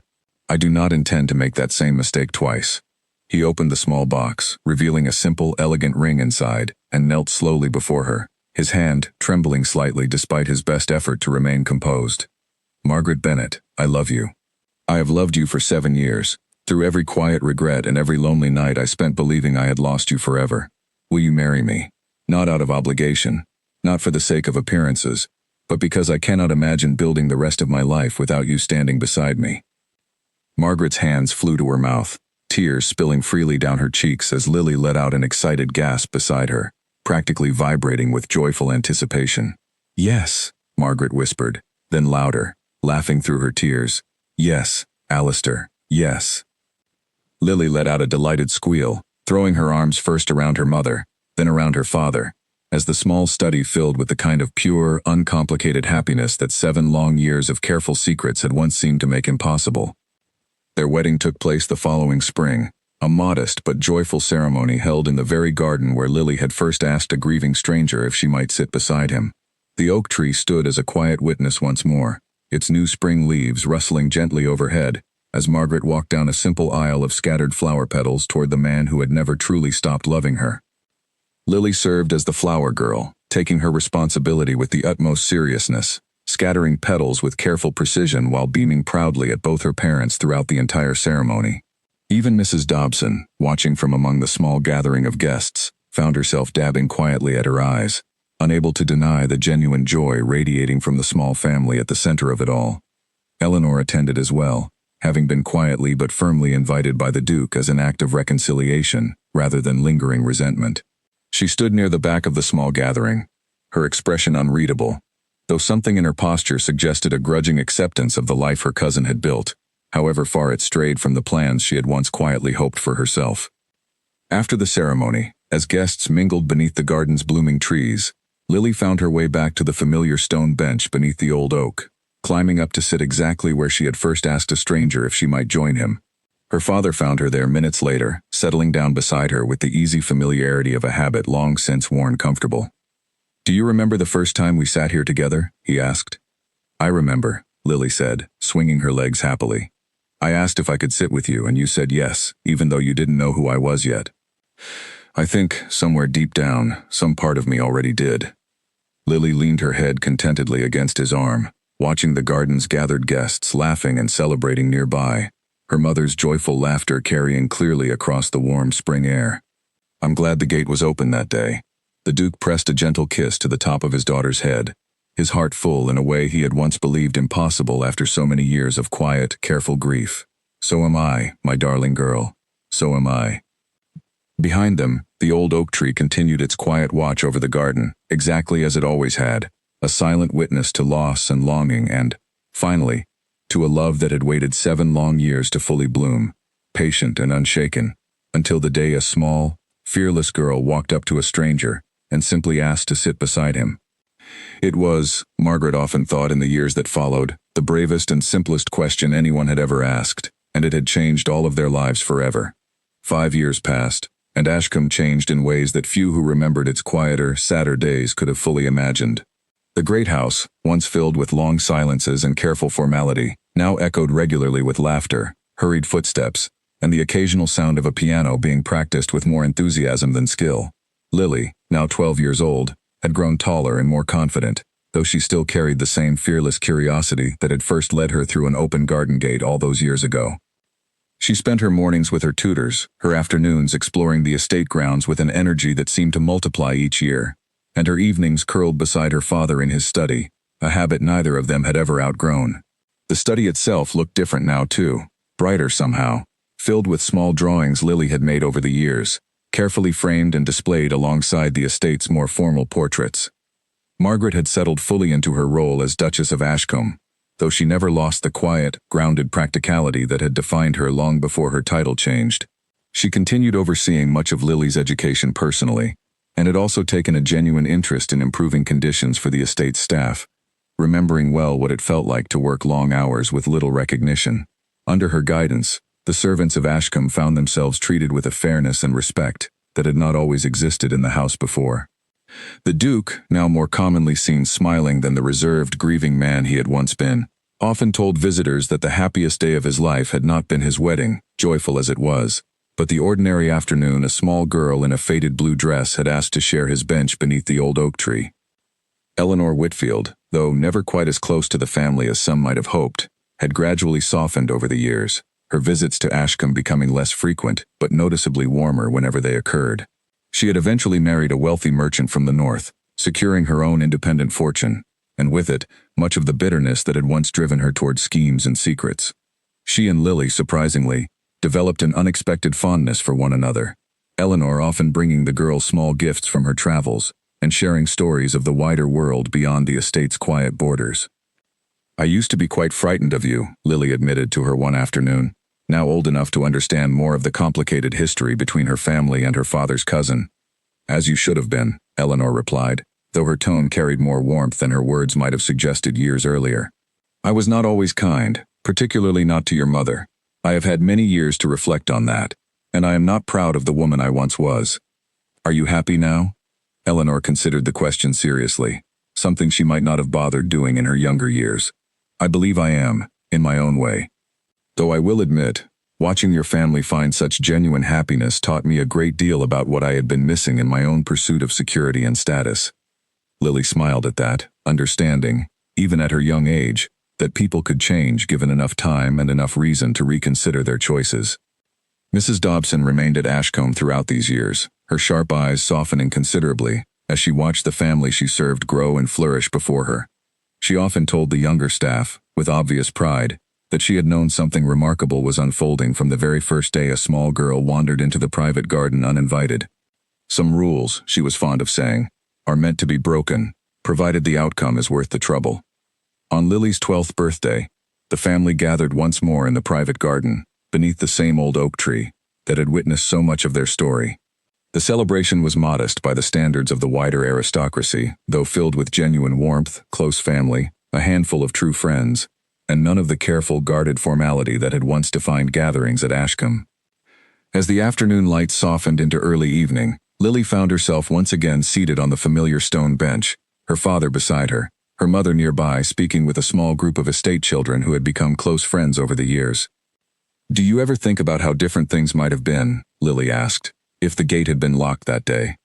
I do not intend to make that same mistake twice." He opened the small box, revealing a simple, elegant ring inside, and knelt slowly before her, his hand trembling slightly despite his best effort to remain composed. "Margaret Bennett, I love you. I have loved you for 7 years, through every quiet regret and every lonely night I spent believing I had lost you forever. Will you marry me? Not out of obligation, not for the sake of appearances, but because I cannot imagine building the rest of my life without you standing beside me." Margaret's hands flew to her mouth, tears spilling freely down her cheeks as Lily let out an excited gasp beside her, practically vibrating with joyful anticipation. "Yes," Margaret whispered, then louder, laughing through her tears. "Yes, Alistair, yes." Lily let out a delighted squeal, throwing her arms first around her mother, then around her father, as the small study filled with the kind of pure, uncomplicated happiness that 7 long years of careful secrets had once seemed to make impossible. Their wedding took place the following spring, a modest but joyful ceremony held in the very garden where Lily had first asked a grieving stranger if she might sit beside him. The oak tree stood as a quiet witness once more, its new spring leaves rustling gently overhead, as Margaret walked down a simple aisle of scattered flower petals toward the man who had never truly stopped loving her. Lily served as the flower girl, taking her responsibility with the utmost seriousness, scattering petals with careful precision while beaming proudly at both her parents throughout the entire ceremony. Even Mrs. Dobson, watching from among the small gathering of guests, found herself dabbing quietly at her eyes, unable to deny the genuine joy radiating from the small family at the center of it all. Eleanor attended as well, having been quietly but firmly invited by the Duke as an act of reconciliation rather than lingering resentment. She stood near the back of the small gathering, her expression unreadable, though something in her posture suggested a grudging acceptance of the life her cousin had built, however far it strayed from the plans she had once quietly hoped for herself. After the ceremony, as guests mingled beneath the garden's blooming trees, Lily found her way back to the familiar stone bench beneath the old oak, climbing up to sit exactly where she had first asked a stranger if she might join him. Her father found her there minutes later, settling down beside her with the easy familiarity of a habit long since worn comfortable. "Do you remember the first time we sat here together?" he asked. "I remember," Lily said, swinging her legs happily. "I asked if I could sit with you and you said yes, even though you didn't know who I was yet. I think, somewhere deep down, some part of me already did." Lily leaned her head contentedly against his arm, watching the garden's gathered guests laughing and celebrating nearby, her mother's joyful laughter carrying clearly across the warm spring air. "I'm glad the gate was open that day." The Duke pressed a gentle kiss to the top of his daughter's head, his heart full in a way he had once believed impossible after so many years of quiet, careful grief. "So am I, my darling girl. So am I." Behind them, the old oak tree continued its quiet watch over the garden, exactly as it always had, a silent witness to loss and longing and, finally, to a love that had waited 7 long years to fully bloom, patient and unshaken, until the day a small, fearless girl walked up to a stranger and simply asked to sit beside him. It was, Margaret often thought in the years that followed, the bravest and simplest question anyone had ever asked, and it had changed all of their lives forever. 5 years passed, and Ashcombe changed in ways that few who remembered its quieter, sadder days could have fully imagined. The great house, once filled with long silences and careful formality, now echoed regularly with laughter, hurried footsteps, and the occasional sound of a piano being practiced with more enthusiasm than skill. Lily, now 12 years old, had grown taller and more confident, though she still carried the same fearless curiosity that had first led her through an open garden gate all those years ago. She spent her mornings with her tutors, her afternoons exploring the estate grounds with an energy that seemed to multiply each year, and her evenings curled beside her father in his study, a habit neither of them had ever outgrown. The study itself looked different now too, brighter somehow, filled with small drawings Lily had made over the years, carefully framed and displayed alongside the estate's more formal portraits. Margaret had settled fully into her role as Duchess of Ashcombe, though she never lost the quiet, grounded practicality that had defined her long before her title changed. She continued overseeing much of Lily's education personally, and had also taken a genuine interest in improving conditions for the estate's staff, remembering well what it felt like to work long hours with little recognition. Under her guidance, the servants of Ashcombe found themselves treated with a fairness and respect that had not always existed in the house before. The Duke, now more commonly seen smiling than the reserved, grieving man he had once been, often told visitors that the happiest day of his life had not been his wedding, joyful as it was, but the ordinary afternoon a small girl in a faded blue dress had asked to share his bench beneath the old oak tree. Eleanor Whitfield, though never quite as close to the family as some might have hoped, had gradually softened over the years, her visits to Ashcombe becoming less frequent but noticeably warmer whenever they occurred. She had eventually married a wealthy merchant from the north, securing her own independent fortune, and with it, much of the bitterness that had once driven her toward schemes and secrets. She and Lily, surprisingly, developed an unexpected fondness for one another, Eleanor often bringing the girl small gifts from her travels and sharing stories of the wider world beyond the estate's quiet borders. "I used to be quite frightened of you," Lily admitted to her one afternoon, now old enough to understand more of the complicated history between her family and her father's cousin. "As you should have been," Eleanor replied, though her tone carried more warmth than her words might have suggested years earlier. "I was not always kind, particularly not to your mother. I have had many years to reflect on that, and I am not proud of the woman I once was. Are you happy now? Eleanor considered the question seriously, something she might not have bothered doing in her younger years. I believe I am, in my own way. Though I will admit, watching your family find such genuine happiness taught me a great deal about what I had been missing in my own pursuit of security and status. Lily smiled at that, understanding, even at her young age, that people could change given enough time and enough reason to reconsider their choices. Mrs. Dobson remained at Ashcombe throughout these years, her sharp eyes softening considerably as she watched the family she served grow and flourish before her. She often told the younger staff, with obvious pride, that she had known something remarkable was unfolding from the very first day a small girl wandered into the private garden uninvited. Some rules, she was fond of saying, are meant to be broken, provided the outcome is worth the trouble. On Lily's 12th birthday, the family gathered once more in the private garden, beneath the same old oak tree that had witnessed so much of their story. The celebration was modest by the standards of the wider aristocracy, though filled with genuine warmth, close family, a handful of true friends, and none of the careful, guarded formality that had once defined gatherings at Ashcombe. As the afternoon light softened into early evening, Lily found herself once again seated on the familiar stone bench, her father beside her, her mother nearby speaking with a small group of estate children who had become close friends over the years. "Do you ever think about how different things might have been," Lily asked, "if the gate had been locked that day?"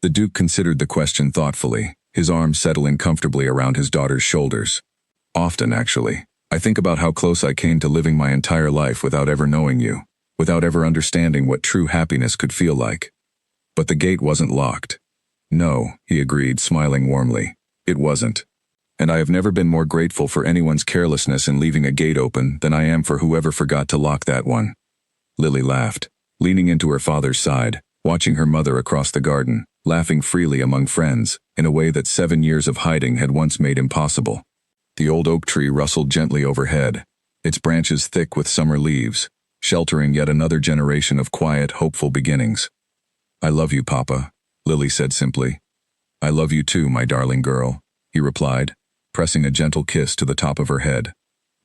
The Duke considered the question thoughtfully, his arm settling comfortably around his daughter's shoulders. "Often, actually. I think about how close I came to living my entire life without ever knowing you, without ever understanding what true happiness could feel like. But the gate wasn't locked." "No," he agreed, smiling warmly. "It wasn't. And I have never been more grateful for anyone's carelessness in leaving a gate open than I am for whoever forgot to lock that one." Lily laughed, leaning into her father's side, watching her mother across the garden, laughing freely among friends, in a way that 7 years of hiding had once made impossible. The old oak tree rustled gently overhead, its branches thick with summer leaves, sheltering yet another generation of quiet, hopeful beginnings. "I love you, Papa," Lily said simply. "I love you too, my darling girl," he replied, pressing a gentle kiss to the top of her head.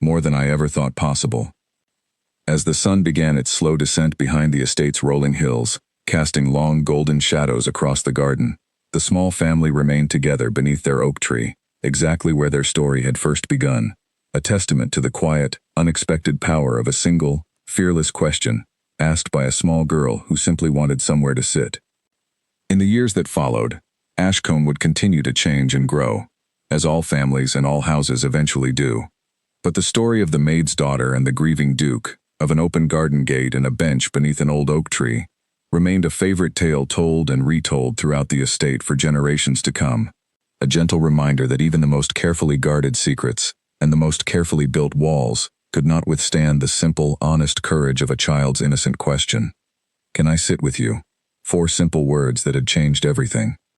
"More than I ever thought possible." As the sun began its slow descent behind the estate's rolling hills, casting long golden shadows across the garden, the small family remained together beneath their oak tree, exactly where their story had first begun, a testament to the quiet, unexpected power of a single, fearless question, asked by a small girl who simply wanted somewhere to sit. In the years that followed, Ashcombe would continue to change and grow, as all families and all houses eventually do. But the story of the maid's daughter and the grieving Duke, of an open garden gate and a bench beneath an old oak tree, remained a favorite tale told and retold throughout the estate for generations to come, a gentle reminder that even the most carefully guarded secrets and the most carefully built walls could not withstand the simple, honest courage of a child's innocent question. "Can I sit with you?" 4 simple words that had changed everything.